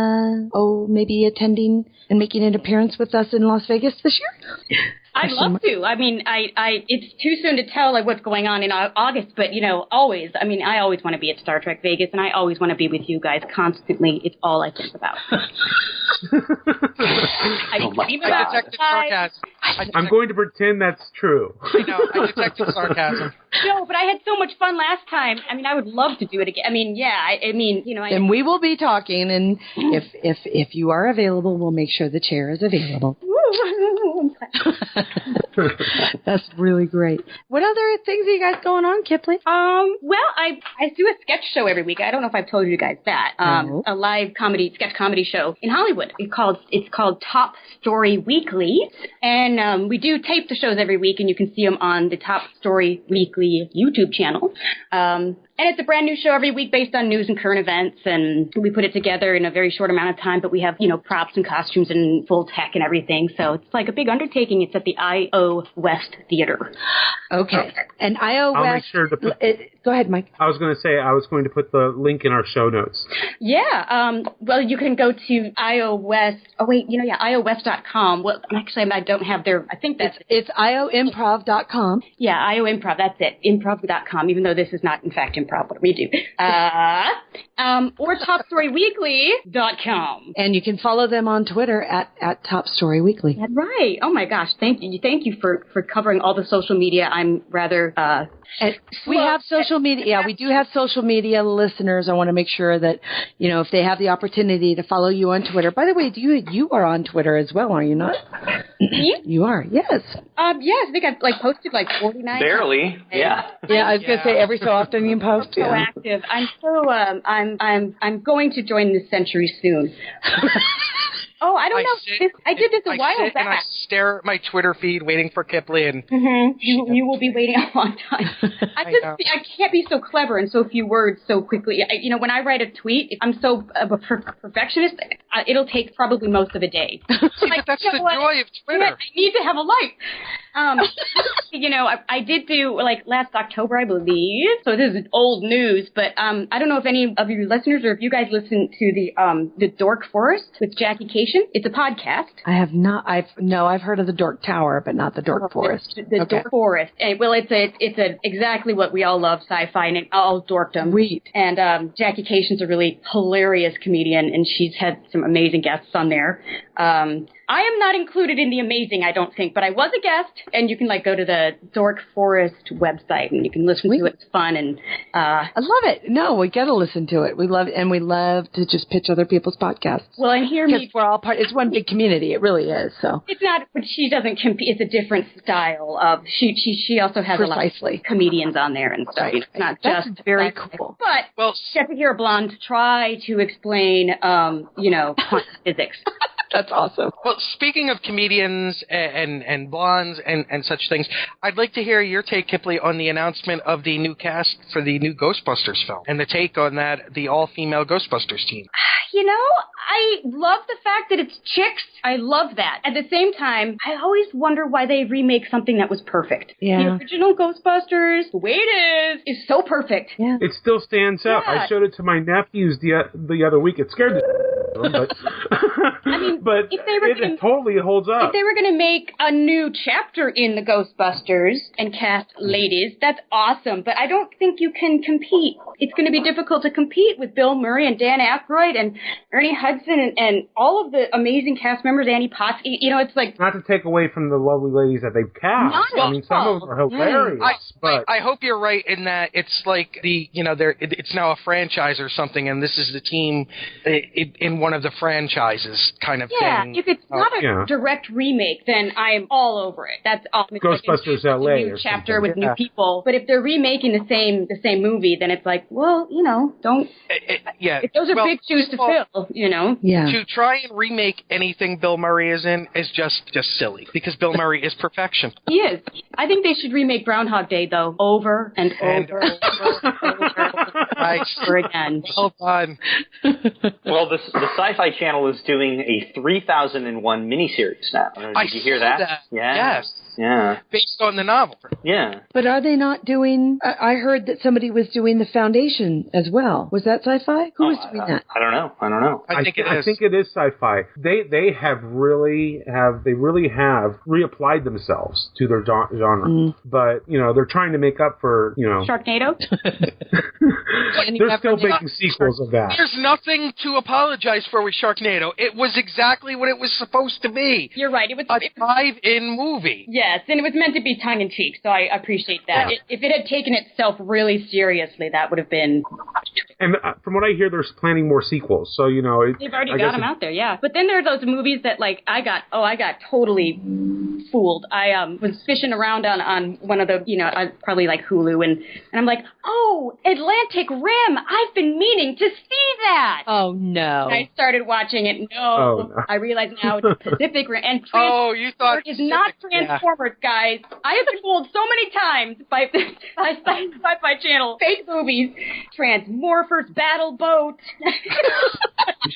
maybe attending and making an appearance with us in Las Vegas this year? I'd love to. I mean, it's too soon to tell like what's going on in August, but always. I mean, I always want to be at Star Trek Vegas, and I always want to be with you guys constantly. It's all I think about. I detected sarcasm. I'm going to pretend that's true. I know. I detected sarcasm. No, but I had so much fun last time. I mean, I would love to do it again. I mean, yeah. And we will be talking, and if you are available, we'll make sure the chair is available. That's really great. What other things are you guys going on, Kipleigh? Well, I do a sketch show every week. I don't know if I've told you guys that. A live sketch comedy show in Hollywood. It's called Top Story Weekly, and we do tape the shows every week, and you can see them on the Top Story Weekly YouTube channel. And it's a brand new show every week based on news and current events, and we put it together in a very short amount of time, but we have, props and costumes and full tech and everything, so it's like a big undertaking. It's at the I.O. West Theater. Okay. And I.O. West, I'll make sure to put... Go ahead, Mike. I was going to say I was going to put the link in our show notes. Yeah. Well, you can go to iOWest. Oh, wait. iOWest.com. Well, actually, I don't have their. I think that's it's ioimprov.com. Yeah, IOImprov. That's it. Improv.com. Even though this is not, in fact, improv. What do we do? Or TopStoryWeekly.com. And you can follow them on Twitter at Top Story Weekly. That's right. Oh my gosh. Thank you for covering all the social media. I'm rather we have social media. Yeah, we do have social media listeners. I want to make sure that, if they have the opportunity to follow you on Twitter. By the way, you are on Twitter as well, are you not? You are, yes. Yes, I think I've posted 49. Barely, yeah. Yeah, I was gonna say every so often you post. So active. I'm so I'm going to join this century soon. Oh, I don't know. I did this a while back. And I stare at my Twitter feed waiting for Kipleigh, and you will be waiting a long time. I can't be so clever in so few words so quickly. When I write a tweet, if I'm so a perfectionist, it'll take probably most of a day. That's the joy of Twitter. I need to have a life. I did do last October, I believe. So this is old news, but I don't know if any of your listeners or if you guys listen to the Dork Forest with Jackie Cation. It's a podcast. I have not. I've heard of the Dork Tower, but not the Dork Forest. The Dork Forest. And, well, it's exactly what we all love, sci-fi and all dorkdom. Sweet. And Jackie Cation's a really hilarious comedian, and she's had some amazing guests on there. I am not included in the amazing, I don't think, but I was a guest, and you can go to the Dork Forest website and you can listen to it. It's fun, and I love it. No, we got to listen to it. We love to just pitch other people's podcasts. Well, and hear me. We're all part. It's one big community. It really is. So it's not, but she doesn't compete. It's a different style of. She also has Precisely. A lot of comedians on there and stuff. Right. It's not That's just very cool. But get to hear a blonde try to explain, quantum physics. That's awesome. Well, speaking of comedians and blondes and such things, I'd like to hear your take, Kipleigh, on the announcement of the new cast for the new Ghostbusters film and the take on that, the all-female Ghostbusters team. I love the fact that it's chicks. I love that. At the same time, I always wonder why they remake something that was perfect. Yeah. The original Ghostbusters, the way it is so perfect. Yeah. It still stands out. Yeah. I showed it to my nephews the other week. It scared the but but it totally holds up. If they were going to make a new chapter in the Ghostbusters and cast ladies, that's awesome. But I don't think you can compete. It's going to be difficult to compete with Bill Murray and Dan Aykroyd and Ernie Hudson and all of the amazing cast members, Annie Potts. It's like... Not to take away from the lovely ladies that they've cast. Some of them are hilarious. I hope you're right in that it's like it's now a franchise or something, and this is the team in one of the franchises kind of thing. Yeah, if it's not a direct remake, then I'm all over it. That's awesome. Ghostbusters LA. A new chapter with new people. But if they're remaking the same movie, then it's like, well, don't. If those are big shoes to fill, Yeah. To try and remake anything Bill Murray is in is just silly because Bill Murray is perfection. He is. I think they should remake Groundhog Day though, over and over again. Well done. Well, the Sci-Fi Channel is doing a 3001 miniseries now. Did you hear that? Yeah. Yes. Yeah. Based on the novel. Yeah. But are they not doing... I heard that somebody was doing The Foundation as well. Was that Sci-Fi? Who was doing that? I don't know. I think it is. I think it is Sci-Fi. They really have reapplied themselves to their genre. But, they're trying to make up for, Sharknado? They're still making sequels of that. There's nothing to apologize for with Sharknado. It was exactly what it was supposed to be. You're right. It was a drive-in movie. Yes, and it was meant to be tongue-in-cheek, so I appreciate that. Yeah. If it had taken itself really seriously, that would have been... And from what I hear, they're planning more sequels, so, They've already got them out there, yeah. But then there are those movies that, I got totally fooled. I was fishing around on one of the, probably Hulu, and I'm like, oh, Atlantic Rim! I've been meaning to see that! Oh, no. And I started watching it. No. I realize now it's Pacific Rim. And you thought it's not Transformers, guys. I have been fooled so many times by Sci-Fi Channel. Fake movies. Transmorphers. surfer's battle boat.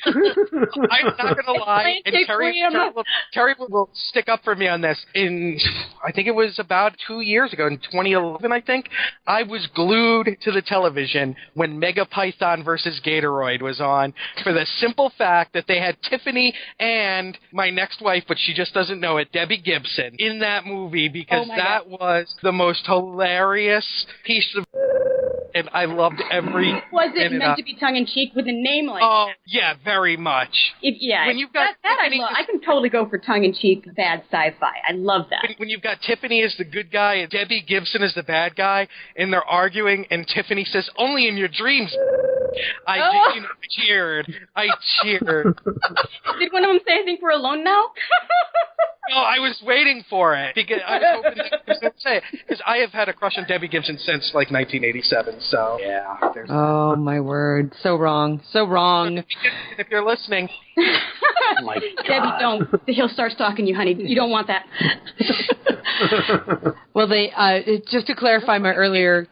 I'm not going to lie, and Atlantic Terry will stick up for me on this. I think it was about 2 years ago, in 2011, I think, I was glued to the television when Mega Python versus Gatoroid was on, for the simple fact that they had Tiffany and my next wife, but she just doesn't know it, Debbie Gibson, in that movie, because that was the most hilarious piece of and I loved every Was it meant to be tongue-in-cheek with a name like that? Oh, yeah, very much. When you've got that I can totally go for tongue-in-cheek bad sci-fi. I love that. When you've got Tiffany as the good guy and Debbie Gibson as the bad guy, and they're arguing, and Tiffany says, "Only in your dreams." I cheered. I cheered. Did one of them say, "I think we're alone now"? No, I was waiting for it because I was hoping that he was going to say it, because I have had a crush on Debbie Gibson since like 1987. So yeah. Oh my word! So wrong. So wrong. If you're listening. Oh my God. Debbie, don't. He'll start stalking you, honey. You don't want that. Well, just to clarify my earlier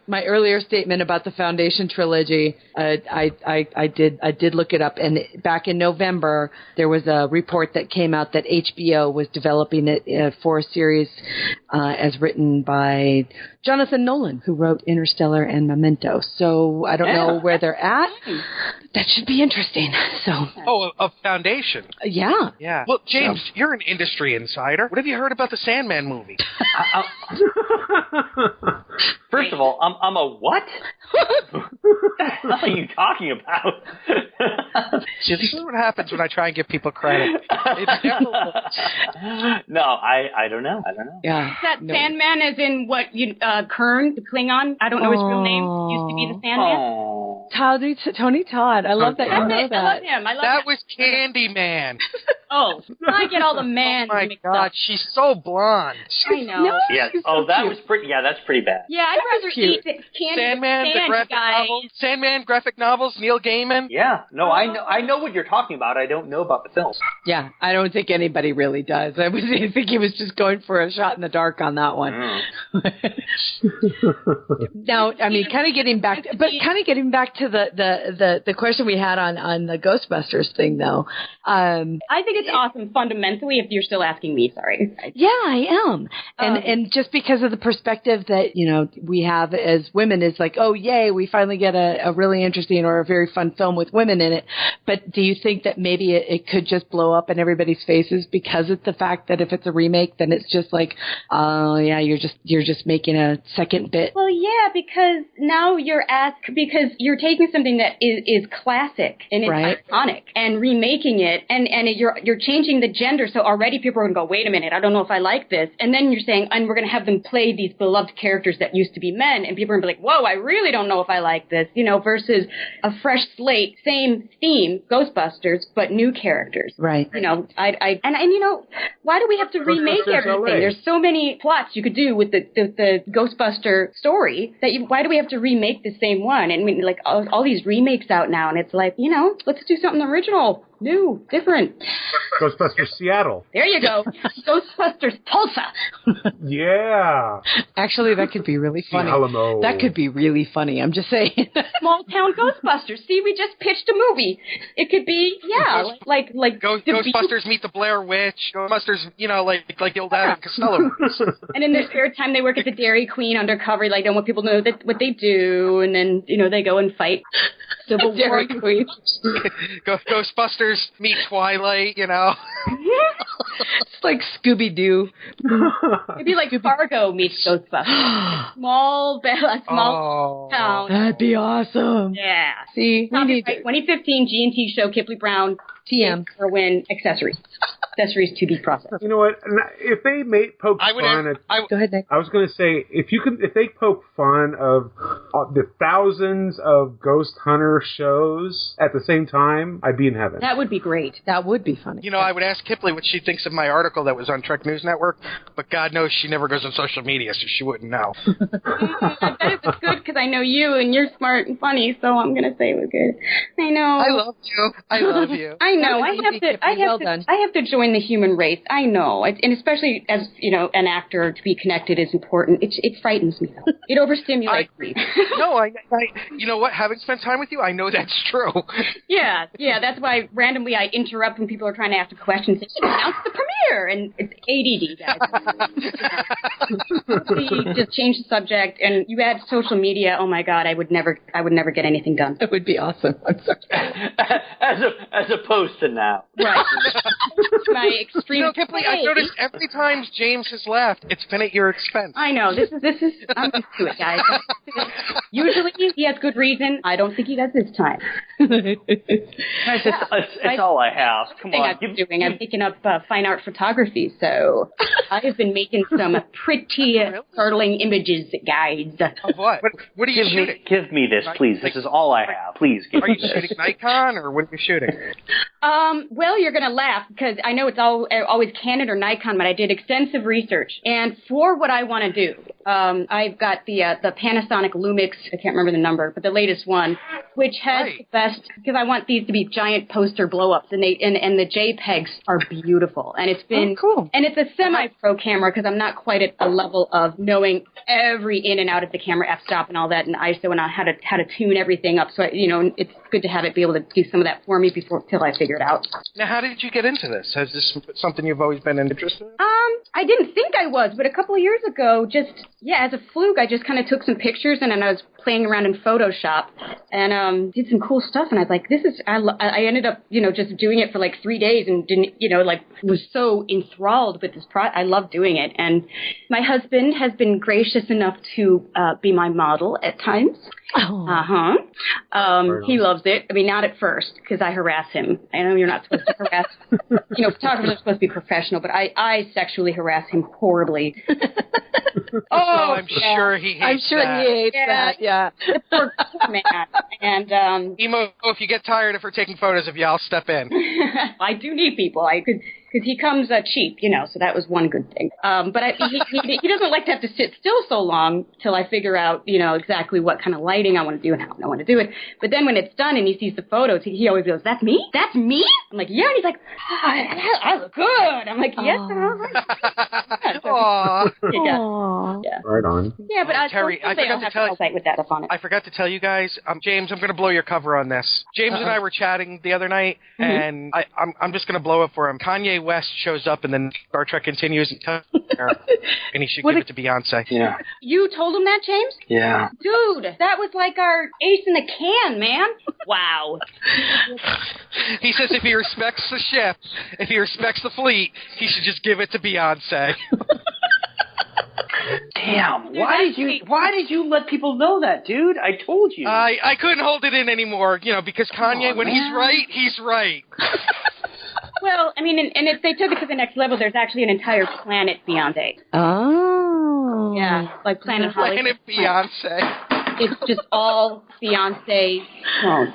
statement about the Foundation trilogy, I did look it up, and back in November there was a report that came out that HBO was developing it for a series as written by Jonathan Nolan, who wrote Interstellar and Memento. So I don't know where they're at. That should be interesting. So. A Foundation. Yeah. Yeah. Well, James, you're an industry insider. What have you heard about the Sandman movie? First of all, I'm a what? What the hell are you talking about? See, this is what happens when I try and give people credit. It's never No, I don't know. Yeah. That Sandman is in what Kern, the Klingon. I don't know his real name. Used to be the Sandman. Tony Todd. I love that you know that. I love him. That was Candyman. Oh, I get all the man. Oh my God, she's so blonde. I know. No, Yeah. Oh, that was pretty. Yeah, that's pretty bad. Yeah, I'd rather eat the candy Sandman, the graphic novels. Sandman graphic novels. Neil Gaiman. Yeah. No, I know what you're talking about. I don't know about the films. Yeah, I don't think anybody really does. I think he was just going for a shot in the dark on that one. Now, I mean, kind of getting back to the question we had on the Ghostbusters thing, though. I think it's awesome fundamentally. If you're still asking me, sorry. Yeah, I am, and just because of the perspective that we have as women is like, oh yay, we finally get a really interesting or a very fun film with women in it. But do you think that maybe it could just blow up in everybody's faces because it's the fact that if it's a remake, then it's just like, oh yeah, you're just making a second bit. Well, yeah, because now because you're taking something that is classic and it's iconic and remaking it, and you're changing the gender. So already people are going to go, wait a minute, I don't know if I like this. And then you're saying, and we're going to have them play these beloved characters that used to be men, and people are going to be like, whoa, I really don't know if I like this, versus a fresh slate, same theme, Ghostbusters, but new characters. Right. Why do we have to remake everything? LA. There's so many plots you could do with the Ghostbuster story that why do we have to remake the same one? And I mean, like all these remakes out now, and it's like, let's do something original, new, different. Ghostbusters Seattle. There you go. Ghostbusters Tulsa. Yeah. Actually, that could be really funny. Alamo. That could be really funny. I'm just saying. Small town Ghostbusters. See, we just pitched a movie. It could be, like Ghostbusters meet the Blair Witch. Ghostbusters, like the old Abbott and Costello movies. And in their spare time, they work at the Dairy Queen undercover. Like, don't want people to know what they do, and then they go and fight Civil War. Dairy Queen. Ghostbusters meet Twilight. It's like Scooby-Doo. It'd be like Fargo meets Ghostbusters. Small town. That'd be awesome. Yeah. See, we need 2015 G&T show, Kipleigh Brown. TM. Or win accessories. Accessories to be processed. You know what? If they poke fun at, go ahead, Nick. I was going to say, if they poke fun of the thousands of ghost hunter shows at the same time, I'd be in heaven. That would be great. That would be funny. I would ask Kipleigh what she thinks of my article that was on Trek News Network, but God knows she never goes on social media, so she wouldn't know. I bet it was good because I know you and you're smart and funny, so I'm going to say it was good. I know. I love you. I know. I have to join join the human race. I know, and especially as an actor, to be connected is important. It frightens me though. It overstimulates me. No, I you know what? Having spent time with you, I know that's true. Yeah. That's why randomly I interrupt when people are trying to ask a question. Say, announce the premiere, and it's ADD, guys. Please just change the subject, and you add social media. Oh my God, I would never get anything done. That would be awesome. I'm sorry. as opposed to now. Right. My extreme. Kipleigh, I've noticed every time James has laughed, it's been at your expense. I know. This is. I'm used to it, guys. Usually he has good reason. I don't think he does this time. It's all I have. Come on. I'm picking up fine art photography, so I have been making some pretty startling images, guys. Of what? What are you shooting? Give me this, please. This is all I have. Please give me this. Are you shooting Nikon, or what are you shooting? Well, you're going to laugh, because I know it's always Canon or Nikon, but I did extensive research. And for what I want to do, I've got the Panasonic Lumix, I can't remember the number, but the latest one, which has the best, because I want these to be giant poster blow-ups, and the JPEGs are beautiful. And it's been cool. And it's a semi-pro camera, because I'm not quite at the level of knowing every in and out of the camera, f-stop and all that, and ISO, and how to tune everything up. So, it's good to have it be able to do some of that for me till I figure it out. Now, how did you get into this? Is this something you've always been interested in? I didn't think I was, but a couple of years ago, as a fluke, I just kind of took some pictures, and then I was playing around in Photoshop and did some cool stuff. And I was like, I ended up, just doing it for like 3 days and didn't, was so enthralled with this project. I love doing it. And my husband has been gracious enough to be my model at times. Oh. He loves it. I mean, not at first, because I harass him. I know you're not supposed to harass, photographers are supposed to be professional, but I sexually harass him horribly. I'm sure he hates that. Yeah. The poor man. And, Emo, if you get tired of her taking photos of you, I'll step in. I do need people. Because he comes cheap, so that was one good thing. But he doesn't like to have to sit still so long till I figure out, exactly what kind of lighting I want to do and how I want to do it. But then when it's done and he sees the photos, he always goes, "That's me? That's me?" I'm like, "Yeah." And he's like, "I look good." I'm like, "Yes." Yeah. Right on. Yeah, but Terry, I forgot to tell you with that up on it. I forgot to tell you guys, James, I'm going to blow your cover on this. James and I were chatting the other night, and I'm just going to blow it for him. Kanye West shows up, and then Star Trek Continues, and tells her, and he should give it to Beyonce. Yeah. You told him that, James? Yeah. Dude, that was like our ace in the can, man. Wow. He says if he respects the ship, if he respects the fleet, he should just give it to Beyonce. Damn! Why did you let people know that, dude? I told you. I couldn't hold it in anymore, because Kanye, when he's right, he's right. Well, I mean, and if they took it to the next level, there's actually an entire planet Beyonce. Oh. Yeah, like Planet Hollywood. Planet Beyonce. It's just all Beyonce clones.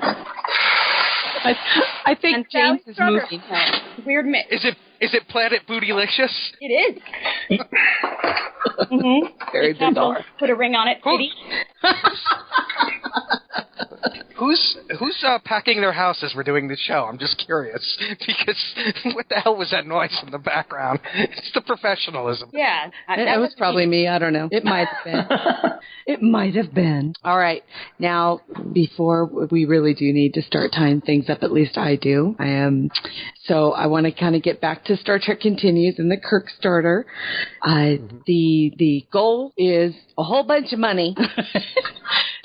I think James is moving. Weird mix. Is it Planet Bootylicious? It is. Very bizarre. Put a ring on it, Kitty. Who's packing their house as we're doing this show? I'm just curious, because what the hell was that noise in the background? It's the professionalism. Yeah. That was probably me. I don't know. It might have been. It might have been. All right. Now, before we really do need to start tying things up, at least I do. So I want to kind of get back to Star Trek Continues and the Kirk starter. The goal is a whole bunch of money.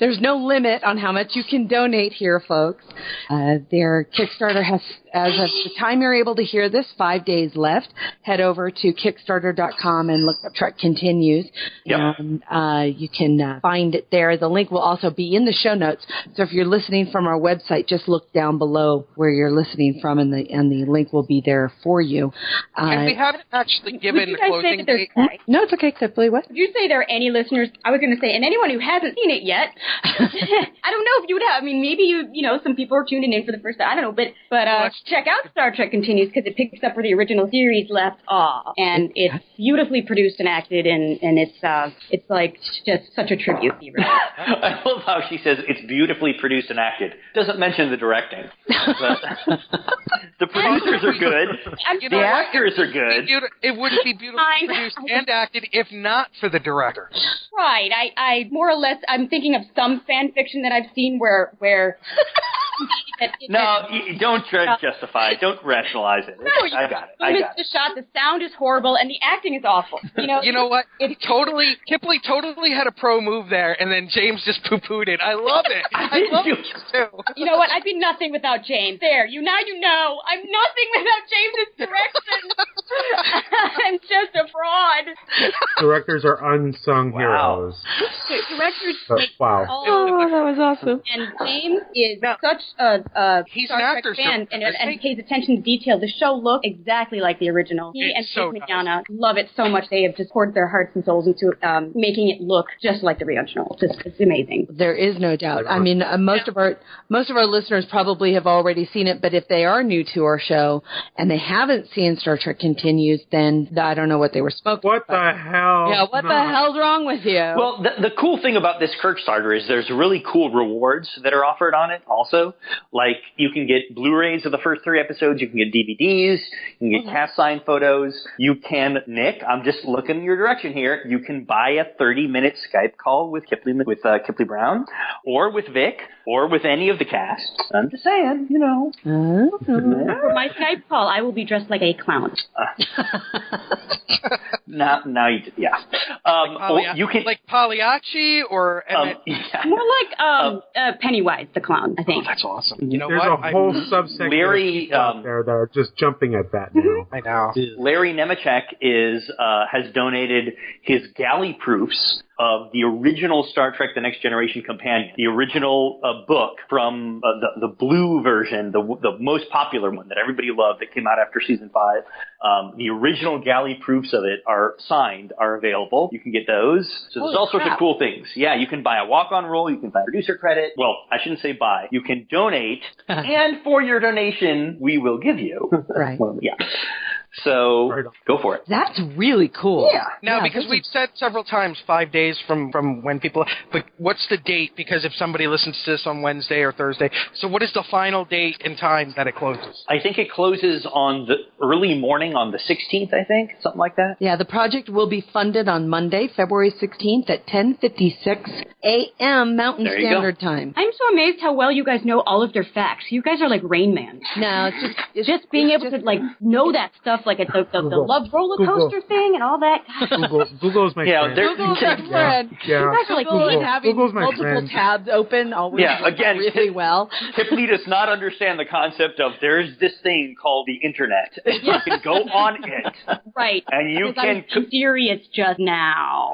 There's no limit on how much you can donate here, folks. Their Kickstarter has, as of the time you're able to hear this, 5 days left. Head over to Kickstarter.com and look up Trek Continues. Yep. You can find it there. The link will also be in the show notes. So if you're listening from our website, just look down below where you're listening from, and the link will be there for you. And we haven't actually given the closing date. No, it's okay, Kipleigh. What? Would you say there are any listeners? I was going to say, and anyone who hasn't seen it yet, I don't know if you would have. I mean, maybe some people are tuning in for the first time. I don't know, but check out Star Trek Continues because it picks up where the original series left off, and it's beautifully produced and acted, and it's like just such a tribute. I love how she says it's beautifully produced and acted. Doesn't mention the directing. But the producers are good. The actors are good. It wouldn't be beautifully produced and acted if not for the director. Right. I more or less, I'm thinking of some fan fiction that I've seen where No, don't try to justify it. Don't rationalize it. I got it. The shot, the sound is horrible, and the acting is awful. You know what? Kipleigh totally had a pro move there, and then James just poo-pooed it. I love it. I love it too. You know what? I'd be nothing without James. There, you know. I'm nothing without James's direction. I'm just a fraud. Directors are unsung heroes. Directors. Wow. Oh, that was awesome. And James is such a he's Star an Trek actor, fan and pays attention to detail. The show looks exactly like the original. He and Steve McDonough love it so much. They have just poured their hearts and souls into making it look just like the original. It's amazing. There is no doubt. I mean, most of our listeners probably have already seen it, but if they are new to our show and they haven't seen Star Trek Continues, then I don't know what they were smoking. What the hell? Yeah, what the hell's wrong with you? Well, the cool thing about this Kickstarter is there's really cool rewards that are offered on it also. Like, you can get Blu-rays of the first 3 episodes, you can get DVDs, you can get cast sign photos, you can, Nick, I'm just looking in your direction here, you can buy a 30-minute Skype call with Kipleigh Brown, or with Vic, or with any of the cast. I'm just saying, For my Skype call, I will be dressed like a clown. Now you, yeah. You can like Pagliacci or more like Pennywise the clown. I think that's awesome. You know There's what? a whole subsection Larry out there that are just jumping at that now. I know. Larry Nemechek has donated his galley proofs of the original Star Trek: The Next Generation Companion, the original book from the blue version, the most popular one that everybody loved that came out after season 5. The original galley proofs of it are signed, are available. You can get those. So there's all sorts of cool things. Yeah, you can buy a walk-on roll. You can buy producer credit. Well, I shouldn't say buy. You can donate, and for your donation, we will give you. Right. Yeah. So go for it. That's really cool. Yeah. Now, because we've said several times 5 days from when people, but what's the date? Because if somebody listens to this on Wednesday or Thursday, so what is the final date and time that it closes? I think it closes on the early morning on the 16th, I think, something like that. Yeah, the project will be funded on Monday, February 16th at 10:56 a.m. Mountain Standard Time. I'm so amazed how well you guys know all of their facts. You guys are like Rain Man. No, it's just being able to like know that stuff, like it's the love roller coaster thing and all that. Google's my friend. Google's my friend. Yeah. You guys are like Google. having Google's my multiple friend. tabs open always again, really well. Kipleigh does not understand the concept of there's this thing called the internet. You can go on it. Right. And you can... I'm serious just now.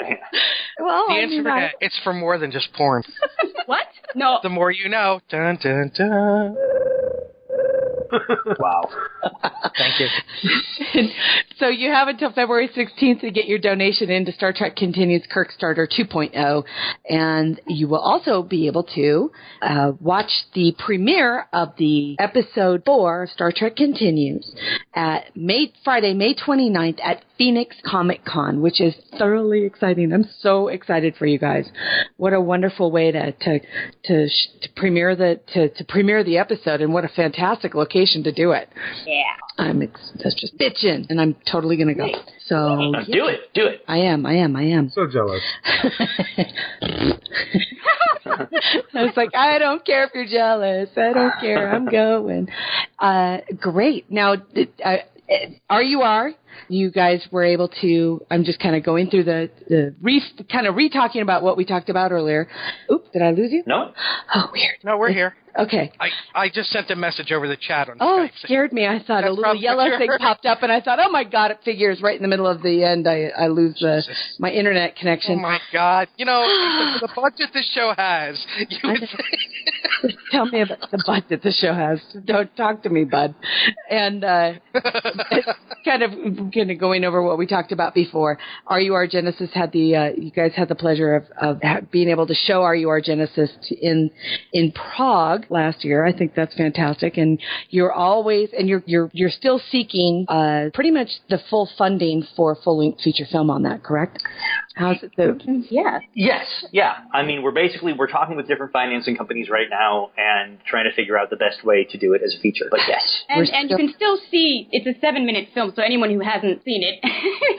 Well, the internet, it's for more than just porn. What? No. The more you know. Dun, dun, dun. Wow. Thank you. So you have until February 16th to get your donation into Star Trek Continues Kickstarter 2.0, and you will also be able to watch the premiere of the episode 4 of Star Trek Continues at Friday, May 29th at Phoenix Comic Con, which is thoroughly exciting. I'm so excited for you guys. What a wonderful way to premiere the episode, and what a fantastic location to do it. Yeah. That's just bitching, and I'm totally gonna go. So do it. I am. So jealous. I was like, I don't care if you're jealous. I don't care. I'm going. Great. Now, RUR, you guys were able to, I'm just kind of going through the re-talking about what we talked about earlier. Oop, did I lose you? No. Oh, weird. No, we're here. Okay. I just sent a message over the chat on Oh, Skype. it scared me. I thought a That's little probably yellow what you thing heard. popped up, and I thought, oh my God, it figures right in the middle of the end. I lose my internet connection. Oh my God! You know, for the budget this show has, you would think. Tell me about the budget the show has. Don't talk to me, bud. And it's kind of going over what we talked about before. RUR Genesis had you guys had the pleasure of being able to show RUR Genesis in Prague last year. I think that's fantastic. And you're still seeking pretty much the full funding for a full-length feature film on that, correct? How's it? Yeah. Yes, yeah. I mean, we're talking with different financing companies right now and trying to figure out the best way to do it as a feature. But yes. And you can still see, it's a 7-minute film, so anyone who hasn't seen it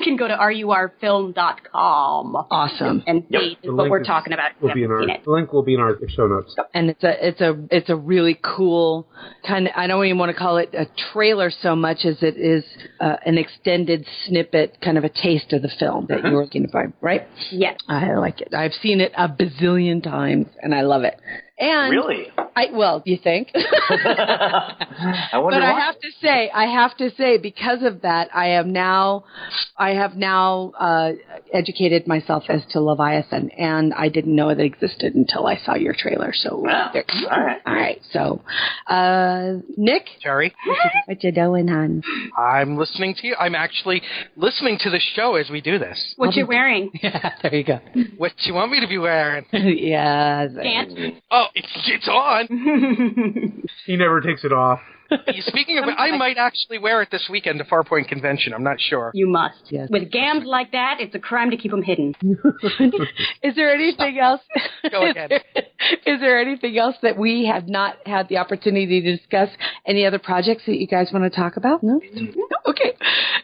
can go to rurfilm.com. Awesome. And see what we're talking about. The link will be in our show notes. And it's a really cool kind of, I don't even want to call it a trailer so much as it is an extended snippet, kind of a taste of the film that you're looking to find, right? Yes. I like it. I've seen it a bazillion times, and I love it. And really? You think? I wonder but why. I have to say, because of that, I have now educated myself as to Leviathan, and I didn't know it existed until I saw your trailer. So, wow. All right. So, Nick, Jerry, what you doing, hon? I'm listening to you. I'm actually listening to the show as we do this. What you wearing? Yeah, there you go. What do you want me to be wearing? Yeah. Pants? Oh, it's on. He never takes it off. Speaking of, I might actually wear it this weekend to Farpoint Convention. I'm not sure. You must. Yes. With gams like that, it's a crime to keep them hidden. Is there anything else? Go ahead. Is there anything else that we have not had the opportunity to discuss? Any other projects that you guys want to talk about? No? Okay.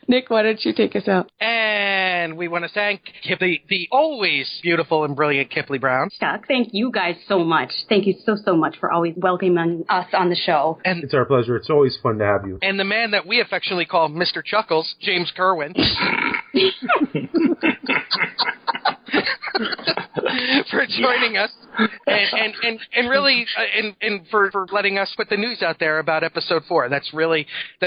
Nick, why don't you take us out? And we want to thank Kipleigh, the always beautiful and brilliant Kipleigh Brown. Chuck, thank you guys so much. Thank you so much for always welcoming us on the show. And it's our pleasure. It's always fun to have you. And the man that we affectionately call Mr. Chuckles, James Kerwin. For joining us and really and for letting us put the news out there about episode 4. That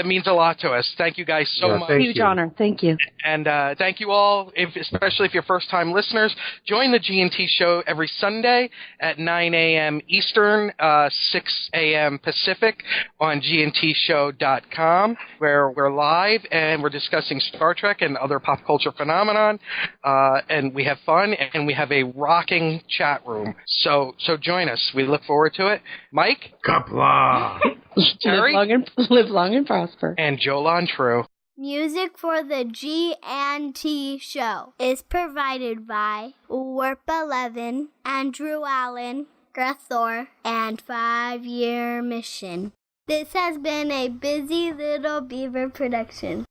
means a lot to us. Thank you guys so much. Huge honor. Thank you. And thank you all, especially if you're first-time listeners. Join the G&T show every Sunday at 9 a.m. Eastern, 6 a.m. Pacific on GNTshow.com, where we're live and we're discussing Star Trek and other pop culture phenomenon. And we have fun and we have a rocking chat room. So join us. We look forward to it. Mike? Kipleigh! Terry? Live long and prosper. And Jolan True. Music for the G&T show is provided by Warp 11, Andrew Allen, Grethor, and 5 Year Mission. This has been a Busy Little Beaver production.